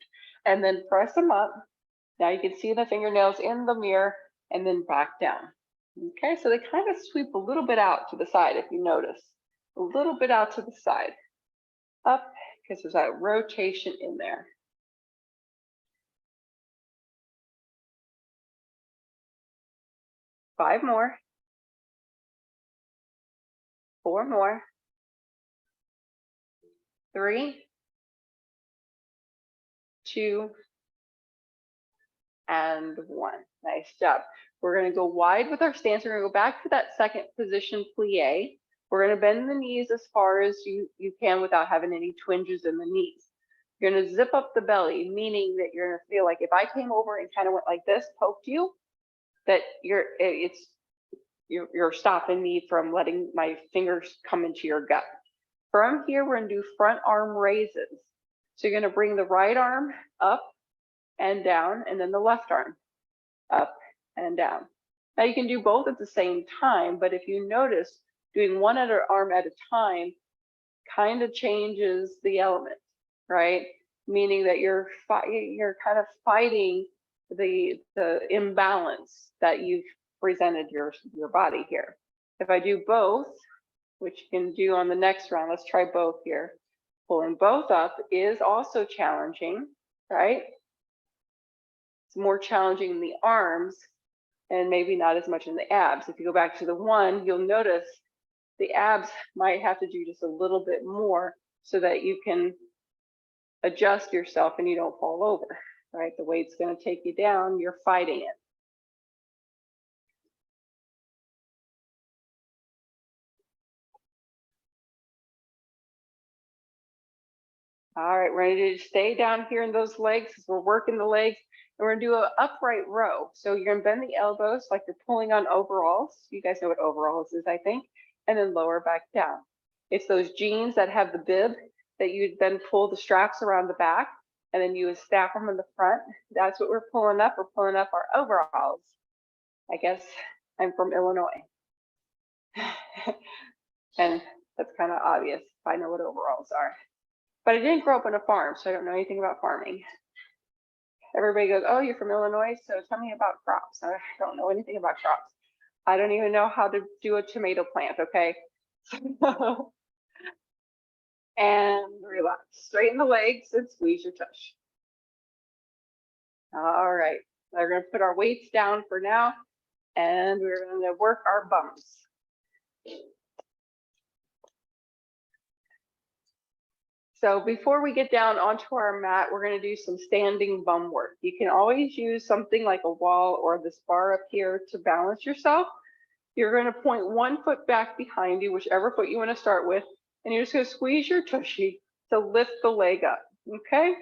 B: And then press them up. Now you can see the fingernails in the mirror and then back down. Okay, so they kind of sweep a little bit out to the side if you notice. A little bit out to the side. Up, because there's that rotation in there. Five more. 4 more. 3, 2, and 1. Nice job. We're going to go wide with our stance. We're going to go back to that second position plie. We're going to bend the knees as far as you can without having any twinges in the knees. You're going to zip up the belly, meaning that you're going to feel like if I came over and kind of went like this, poked you, that you're stopping me from letting my fingers come into your gut. From here, we're going to do front arm raises. So you're going to bring the right arm up and down, and then the left arm up and down. Now you can do both at the same time, but if you notice, doing one arm at a time kind of changes the element, right? Meaning that you're kind of fighting the imbalance that you've presented your body here. If I do both, which you can do on the next round, let's try both here. Pulling both up is also challenging, right? It's more challenging in the arms and maybe not as much in the abs. If you go back to the one, you'll notice the abs might have to do just a little bit more so that you can adjust yourself and you don't fall over, right? The weight's going to take you down, you're fighting it. All right, we're going to stay down here in those legs because we're working the legs. And we're going to do an upright row. So you're going to bend the elbows like you're pulling on overalls. You guys know what overalls is, I think. And then lower back down. It's those jeans that have the bib that you then pull the straps around the back. And then you would stack them in the front. That's what we're pulling up. We're pulling up our overalls. I guess I'm from Illinois. And that's kind of obvious if I know what overalls are. But I didn't grow up on a farm, so I don't know anything about farming. Everybody goes, oh, you're from Illinois, so tell me about crops. I don't know anything about crops. I don't even know how to do a tomato plant, okay? And relax. Straighten the legs and squeeze your tush. All right, we're gonna put our weights down for now, and we're gonna work our bumps. So before we get down onto our mat, we're going to do some standing bum work. You can always use something like a wall or this bar up here to balance yourself. You're going to point one foot back behind you, whichever foot you want to start with, and you're just going to squeeze your tushy to lift the leg up. Okay?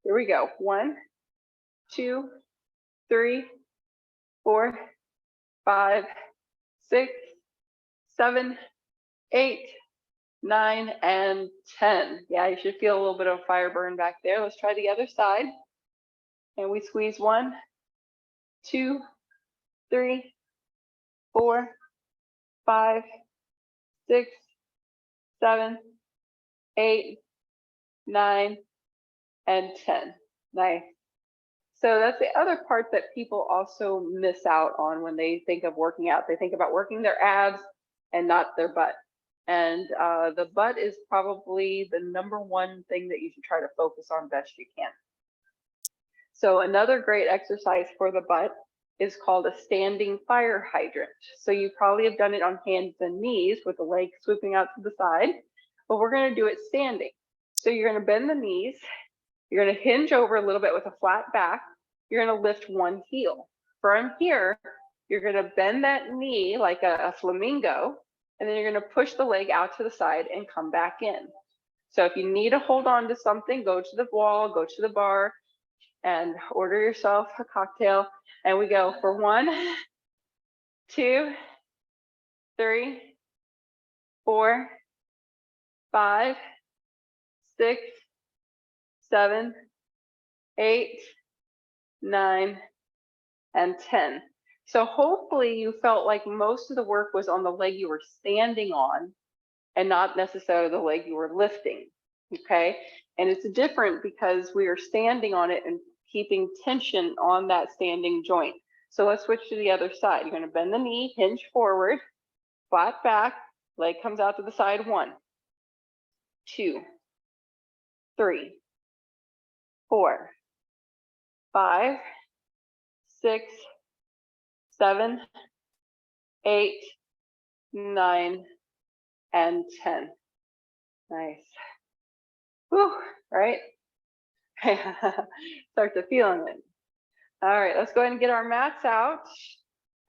B: Here we go. 1, 2, 3, 4, 5, 6, 7, 8, 9, and 10. Yeah, you should feel a little bit of fire burn back there. Let's try the other side. And we squeeze 1, 2, 3, 4, 5, 6, 7, 8, 9, and 10. Nice. So that's the other part that people also miss out on when they think of working out. They think about working their abs and not their butt. And the butt is probably the #1 thing that you should try to focus on best you can. So another great exercise for the butt is called a standing fire hydrant. So you probably have done it on hands and knees with the leg swooping out to the side, but we're going to do it standing. So you're going to bend the knees. You're going to hinge over a little bit with a flat back. You're going to lift one heel. From here, you're going to bend that knee like a flamingo, and then you're going to push the leg out to the side and come back in. So if you need to hold on to something, go to the wall, go to the bar, and order yourself a cocktail. And we go for 1, 2, 3, 4, 5, 6, 7, 8, 9, and 10. So hopefully you felt like most of the work was on the leg you were standing on and not necessarily the leg you were lifting. Okay. And it's different because we are standing on it and keeping tension on that standing joint. So let's switch to the other side. You're going to bend the knee, hinge forward, flat back, leg comes out to the side. 1, 2, 3, 4, 5, 6, 7, 8, 9, and 10. Nice. Whew, right? Start to feeling it. All right, let's go ahead and get our mats out.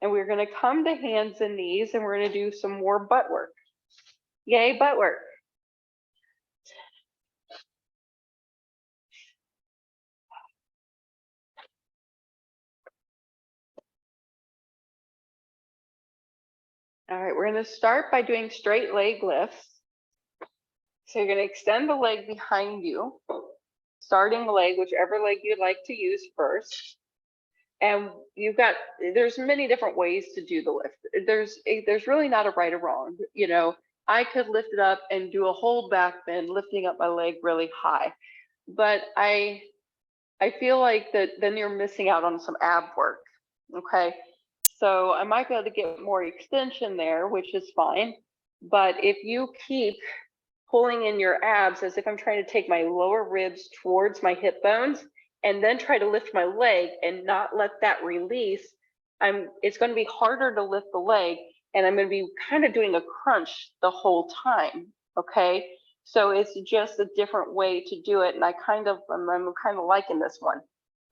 B: And we're going to come to hands and knees, and we're going to do some more butt work. Yay, butt work. All right, we're going to start by doing straight leg lifts. So you're going to extend the leg behind you, starting the leg, whichever leg you'd like to use first. And there's many different ways to do the lift. There's really not a right or wrong. You know, I could lift it up and do a whole back bend, lifting up my leg really high. But I feel like that then you're missing out on some ab work. Okay. So I might be able to get more extension there, which is fine. But if you keep pulling in your abs as if I'm trying to take my lower ribs towards my hip bones and then try to lift my leg and not let that release, it's going to be harder to lift the leg, and I'm going to be kind of doing a crunch the whole time. Okay. So it's just a different way to do it. And I'm kind of liking this one.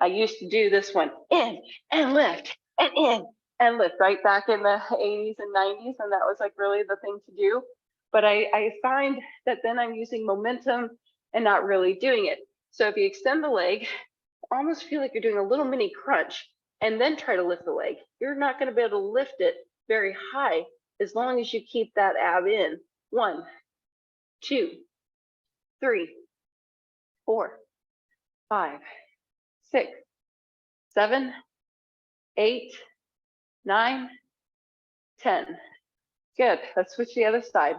B: I used to do this one in and lift and in and lift right back in the 80s and 90s. And that was like really the thing to do. But I find that then I'm using momentum and not really doing it. So if you extend the leg, almost feel like you're doing a little mini crunch and then try to lift the leg. You're not going to be able to lift it very high as long as you keep that ab in. 1, 2, 3, 4, 5, 6, 7, 8, 9, 10. Good. Let's switch to the other side.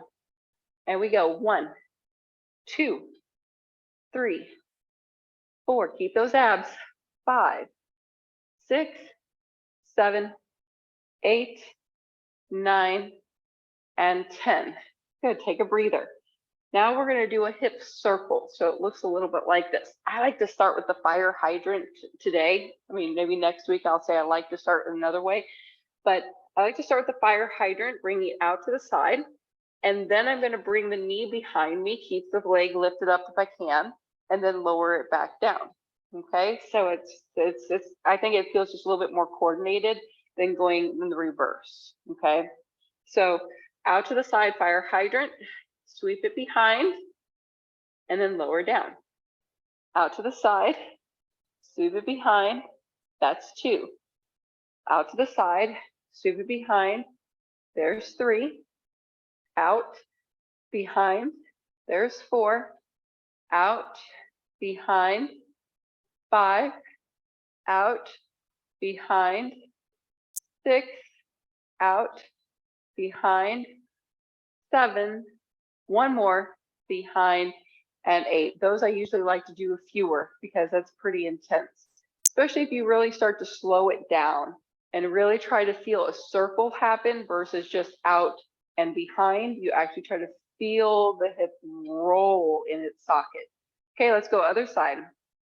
B: And we go 1, 2, 3, 4. Keep those abs. 5, 6, 7, 8, 9, and 10. Good. Take a breather. Now we're going to do a hip circle. So it looks a little bit like this. I like to start with the fire hydrant today. I mean, maybe next week I'll say I like to start another way. But I like to start with the fire hydrant, bring it out to the side. And then I'm going to bring the knee behind me, keep the leg lifted up if I can, and then lower it back down. Okay, so I think it feels just a little bit more coordinated than going in the reverse. Okay, so out to the side, fire hydrant, sweep it behind, and then lower down. Out to the side, sweep it behind, that's 2. Out to the side, sweep it behind, there's 3, out, behind, there's 4, out, behind, 5, out, behind, 6, out, behind, 7, one more, behind, and 8. Those I usually like to do fewer because that's pretty intense, especially if you really start to slow it down and really try to feel a circle happen versus just out and behind. You actually try to feel the hip roll in its socket. Okay, let's go other side.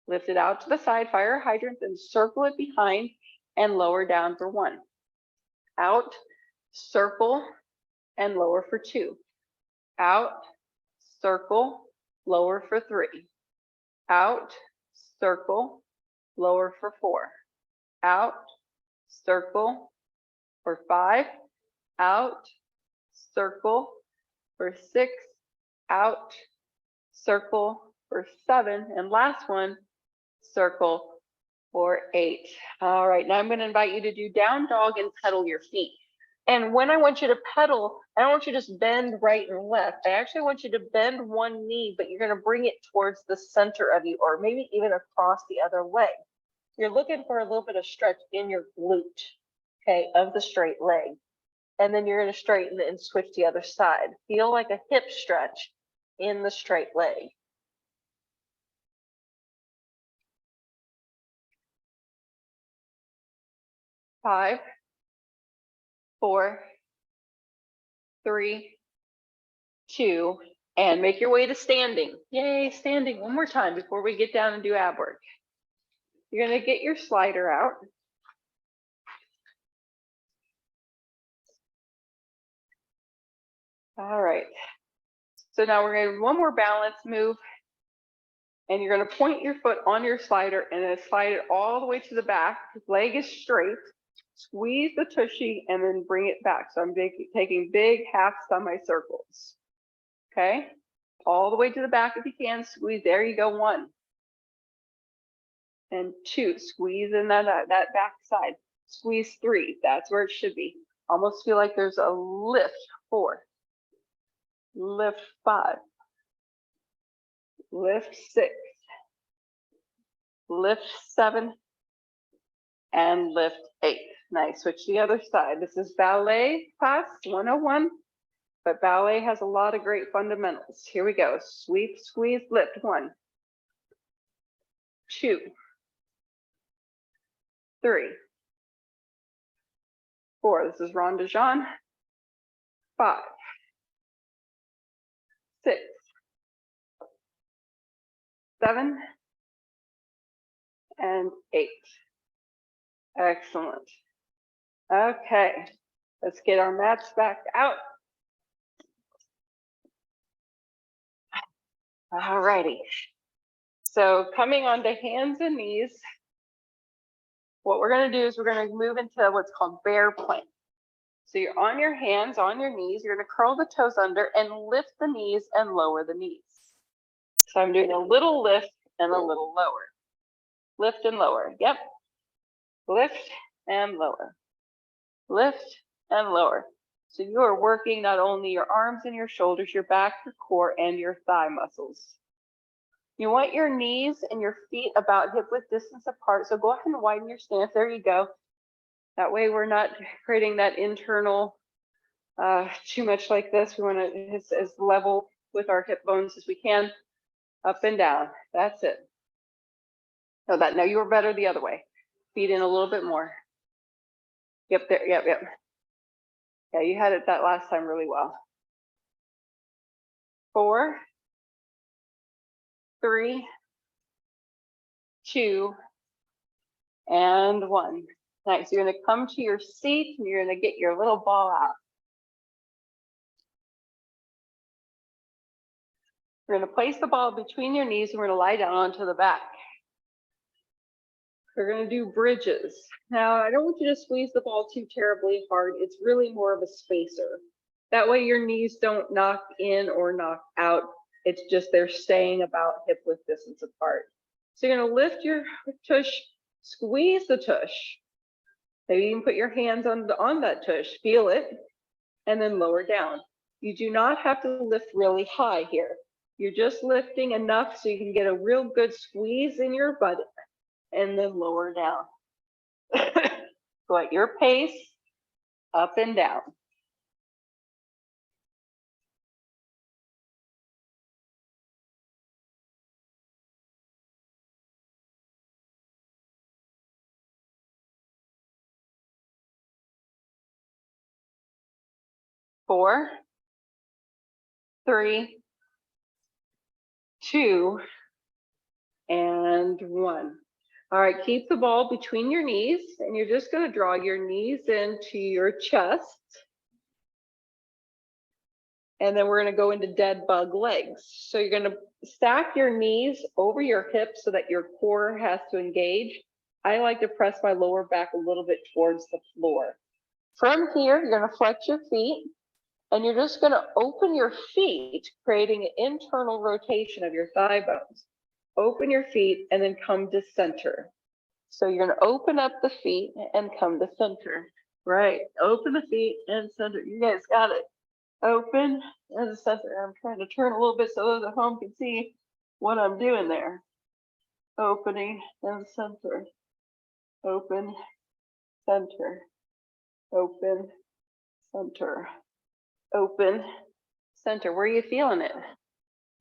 B: Lift it out to the side, fire a hydrant, then circle it behind and lower down for 1. Out, circle, and lower for 2. Out, circle, lower for 3. Out, circle, lower for 4. Out, circle for 5. Out, circle for 6. Out, circle for 7. And last one, circle for 8. All right, now I'm going to invite you to do down dog and pedal your feet. And when I want you to pedal, I don't want you to just bend right and left. I actually want you to bend one knee, but you're going to bring it towards the center of you, or maybe even across the other leg. You're looking for a little bit of stretch in your glute, okay, of the straight leg. And then you're going to straighten it and switch the other side. Feel like a hip stretch in the straight leg. Five, 4, 3, 2, and make your way to standing. Yay, standing one more time before we get down and do ab work. You're going to get your slider out. All right. So now we're going to do one more balance move. And you're going to point your foot on your slider and then slide it all the way to the back. Leg is straight. Squeeze the tushy and then bring it back. So I'm taking big half semicircles. Okay, all the way to the back if you can. Squeeze. There you go. 1 and 2. Squeeze in that back side. Squeeze 3. That's where it should be. Almost feel like there's a lift. 4. Lift 5. Lift 6. Lift 7. And lift 8. Nice. Switch to the other side. This is ballet class 101, but ballet has a lot of great fundamentals. Here we go. Sweep, squeeze, lift. 1, 2, 3, 4. This is Ronde de Jean. 5, 6, 7, and 8. Excellent. Okay, let's get our mats back out. All righty. So coming onto hands and knees, what we're going to do is we're going to move into what's called bear plank. So you're on your hands, on your knees, you're going to curl the toes under and lift the knees and lower the knees. So I'm doing a little lift and a little lower. Lift and lower. Yep. Lift and lower. Lift and lower. So you are working not only your arms and your shoulders, your back, your core, and your thigh muscles. You want your knees and your feet about hip width distance apart. So go ahead and widen your stance. There you go. That way we're not creating that internal too much like this. We want to as level with our hip bones as we can. Up and down. That's it. So that now you were better the other way. Feet in a little bit more. Yep, there, yep. Yeah, you had it that last time really well. 4, 3, 2, and 1. Nice. You're going to come to your seat and you're going to get your little ball out. You're going to place the ball between your knees and we're going to lie down onto the back. We're going to do bridges. Now, I don't want you to squeeze the ball too terribly hard. It's really more of a spacer. That way your knees don't knock in or knock out. It's just they're staying about hip width distance apart. So you're going to lift your tush, squeeze the tush. Maybe you can put your hands on that tush, feel it. and then lower down. You do not have to lift really high here. You're just lifting enough so you can get a real good squeeze in your butt and then lower down. Go at your pace, up and down. Four, three, two, and one. All right, keep the ball between your knees, and you're just going to draw your knees into your chest. And then we're going to go into dead bug legs. So you're going to stack your knees over your hips so that your core has to engage. I like to press my lower back a little bit towards the floor. From here, you're going to flex your feet, and you're just going to open your feet, creating an internal rotation of your thigh bones. Open your feet and then come to center. So you're going to open up the feet and come to center. Right, open the feet and center. You guys got it. Open and center. I'm trying to turn a little bit so those at home can see what I'm doing there. Opening and center. Open, center. Open, center. Open, center. Where are you feeling it?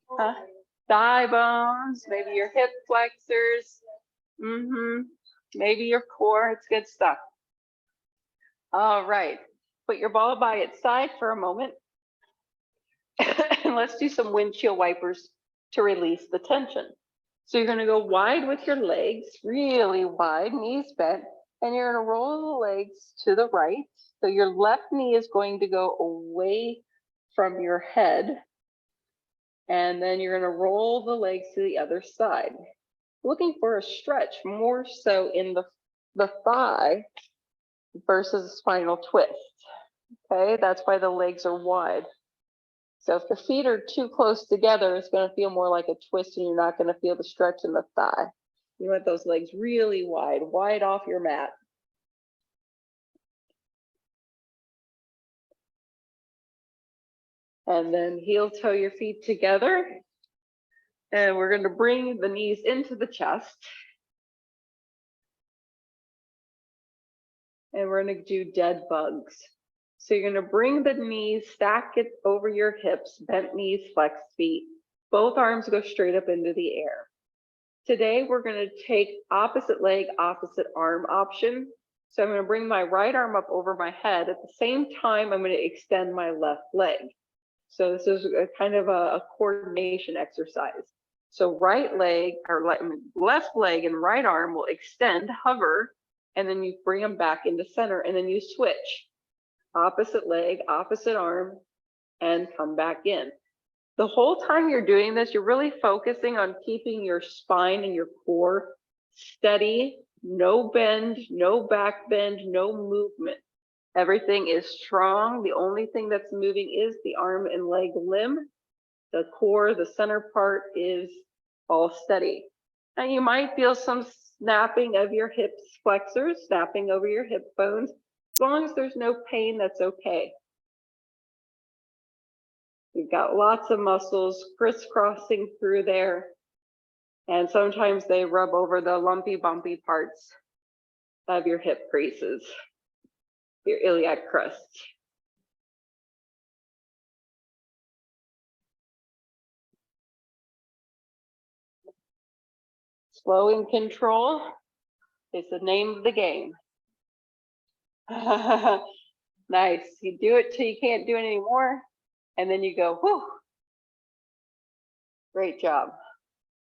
B: Huh? Thigh bones, maybe your hip flexors. Maybe your core. It's good stuff. All right. Put your ball by its side for a moment. And let's do some windshield wipers to release the tension. So you're going to go wide with your legs, really wide, knees bent, and you're going to roll the legs to the right. So your left knee is going to go away from your head. And then you're going to roll the legs to the other side. Looking for a stretch more so in the thigh versus a spinal twist. Okay, that's why the legs are wide. So if the feet are too close together, it's going to feel more like a twist and you're not going to feel the stretch in the thigh. You want those legs really wide, wide off your mat. And then heel toe your feet together. And we're going to bring the knees into the chest. And we're going to do dead bugs. So you're going to bring the knees, stack it over your hips, bent knees, flexed feet. Both arms go straight up into the air. Today, we're going to take opposite leg, opposite arm option. So I'm going to bring my right arm up over my head. At the same time, I'm going to extend my left leg. So this is a kind of a coordination exercise. So right leg or left leg and right arm will extend, hover, and then you bring them back into center and then you switch. Opposite leg, opposite arm, and come back in. The whole time you're doing this, you're really focusing on keeping your spine and your core steady, no bend, no back bend, no movement. Everything is strong. The only thing that's moving is the arm and leg limb. The core, the center part is all steady. And you might feel some snapping of your hips flexors, snapping over your hip bones. As long as there's no pain, that's okay. You've got lots of muscles crisscrossing through there. And sometimes they rub over the lumpy, bumpy parts of your hip creases, your iliac crest. Slow and control is the name of the game. Nice. You do it till you can't do it anymore. And then you go, whew. Great job.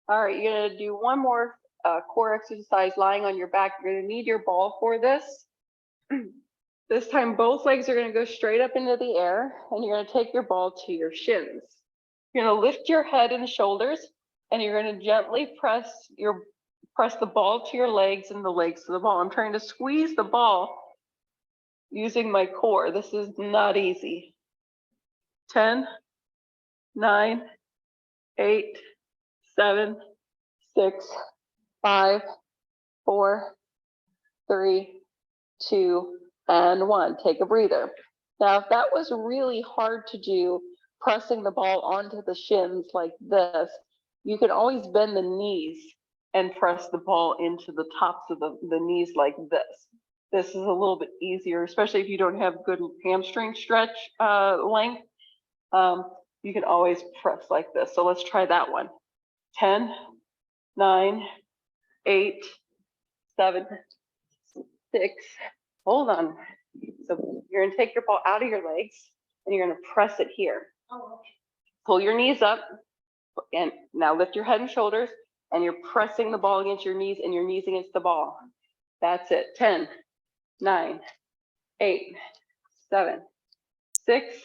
B: All right, you're going to do one more core exercise lying on your back. You're going to need your ball for this. This time, both legs are going to go straight up into the air, and you're going to take your ball to your shins. You're going to lift your head and shoulders, and you're going to gently press the ball to your legs and the legs to the ball. I'm trying to squeeze the ball using my core. This is not easy. 10, 9, 8, 7, 6, 5, 4, 3, 2, and 1. Take a breather. Now, if that was really hard to do, pressing the ball onto the shins like this, you can always bend the knees and press the ball into the tops of the knees like this. This is a little bit easier, especially if you don't have good hamstring stretch length. You can always press like this. So let's try that one. 10, 9, 8, 7, 6. Hold on. So you're gonna take your ball out of your legs and you're gonna press it here.
C: Oh, okay.
B: Pull your knees up and now lift your head and shoulders and you're pressing the ball against your knees and your knees against the ball. That's it. 10, 9, 8, 7, 6,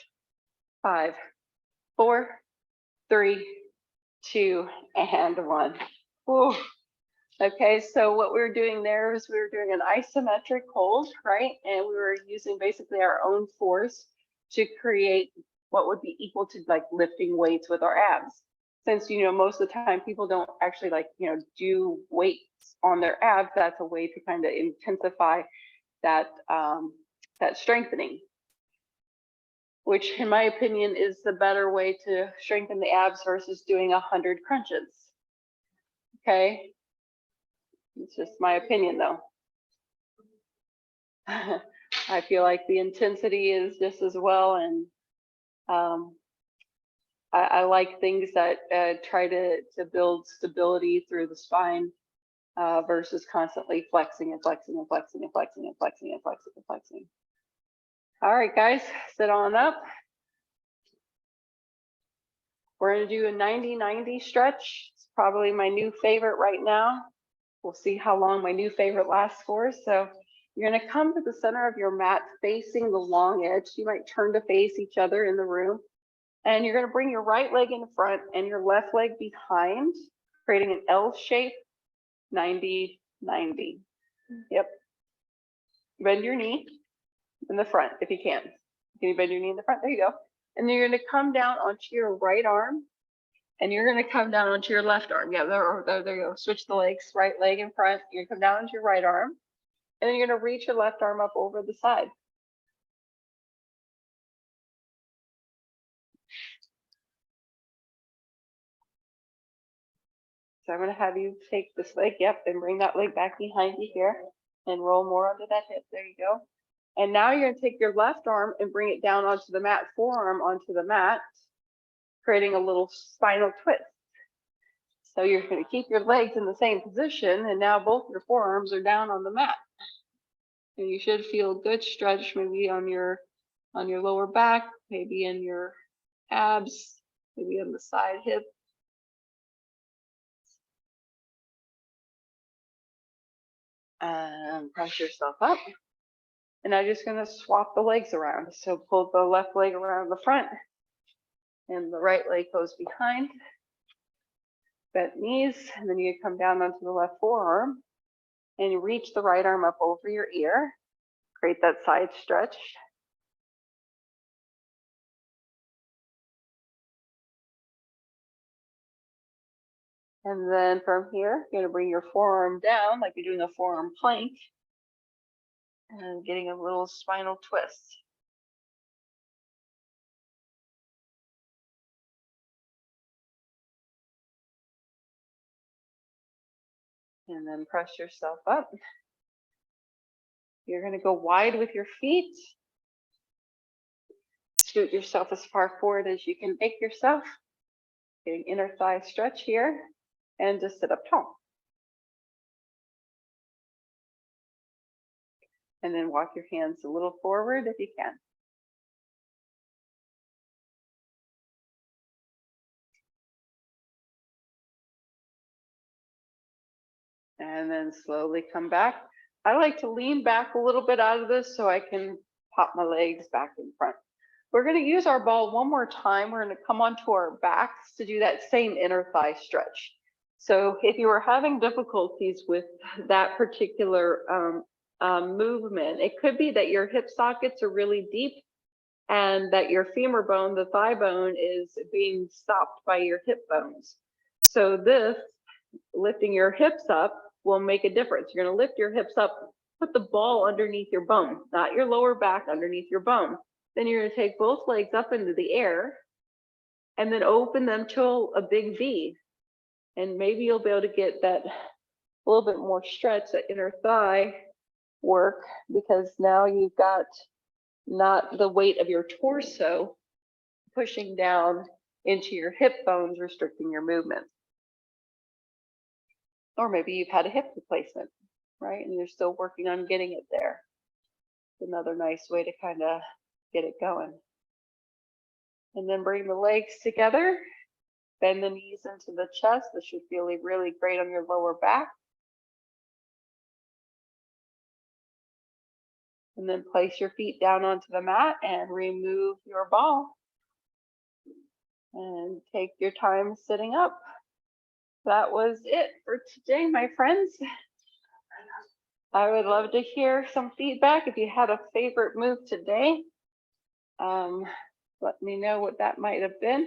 B: 5, 4, 3, 2, and 1. Ooh. Okay, so what we were doing there is we were doing an isometric hold, right? And we were using basically our own force to create what would be equal to like lifting weights with our abs. Since, you know, most of the time people don't actually like, you know, do weights on their abs, that's a way to kind of intensify that, that strengthening, which in my opinion is the better way to strengthen the abs versus doing 100 crunches. Okay. It's just my opinion though. I feel like the intensity is just as well. And I like things that try to build stability through the spine versus constantly flexing and flexing and flexing and flexing and flexing and flexing and flexing. All right, guys, sit on up. We're gonna do a 90-90 stretch. It's probably my new favorite right now. We'll see how long my new favorite lasts for. So you're gonna come to the center of your mat facing the long edge. You might turn to face each other in the room. And you're gonna bring your right leg in front and your left leg behind, creating an L shape, 90-90. Yep. Bend your knee in the front if you can. Can you bend your knee in the front? There you go. And then you're gonna come down onto your right arm and you're gonna come down onto your left arm. Yeah, there you go. Switch the legs, right leg in front. You're gonna come down onto your right arm. And then you're gonna reach your left arm up over the side. So I'm gonna have you take this leg, yep, and bring that leg back behind you here and roll more onto that hip. There you go. And now you're gonna take your left arm and bring it down onto the mat, forearm onto the mat, creating a little spinal twist. So you're gonna keep your legs in the same position and now both your forearms are down on the mat. And you should feel a good stretch maybe on your lower back, maybe in your abs, maybe on the side hip. And press yourself up. And I'm just gonna swap the legs around. So pull the left leg around the front and the right leg goes behind. Bent knees, and then you come down onto the left forearm and you reach the right arm up over your ear. Create that side stretch. And then from here, you're gonna bring your forearm down like you're doing a forearm plank and getting a little spinal twist. And then press yourself up. You're gonna go wide with your feet. Scoot yourself as far forward as you can make yourself. Getting inner thigh stretch here and just sit up tall. And then walk your hands a little forward if you can. And then slowly come back. I like to lean back a little bit out of this so I can pop my legs back in front. We're going to use our ball one more time. We're going to come onto our backs to do that same inner thigh stretch. So if you are having difficulties with that particular movement, it could be that your hip sockets are really deep and that your femur bone, the thigh bone, is being stopped by your hip bones. So this, lifting your hips up, will make a difference. You're going to lift your hips up, put the ball underneath your bone, not your lower back, underneath your bone. Then you're gonna take both legs up into the air and then open them to a big V. And maybe you'll be able to get that a little bit more stretch, that inner thigh work, because now you've got not the weight of your torso pushing down into your hip bones, restricting your movement. Or maybe you've had a hip replacement, right? And you're still working on getting it there. Another nice way to kind of get it going. And then bring the legs together, bend the knees into the chest. This should feel really great on your lower back. And then place your feet down onto the mat and remove your ball. And take your time sitting up. That was it for today, my friends. I would love to hear some feedback. If you had a favorite move today, let me know what that might have been.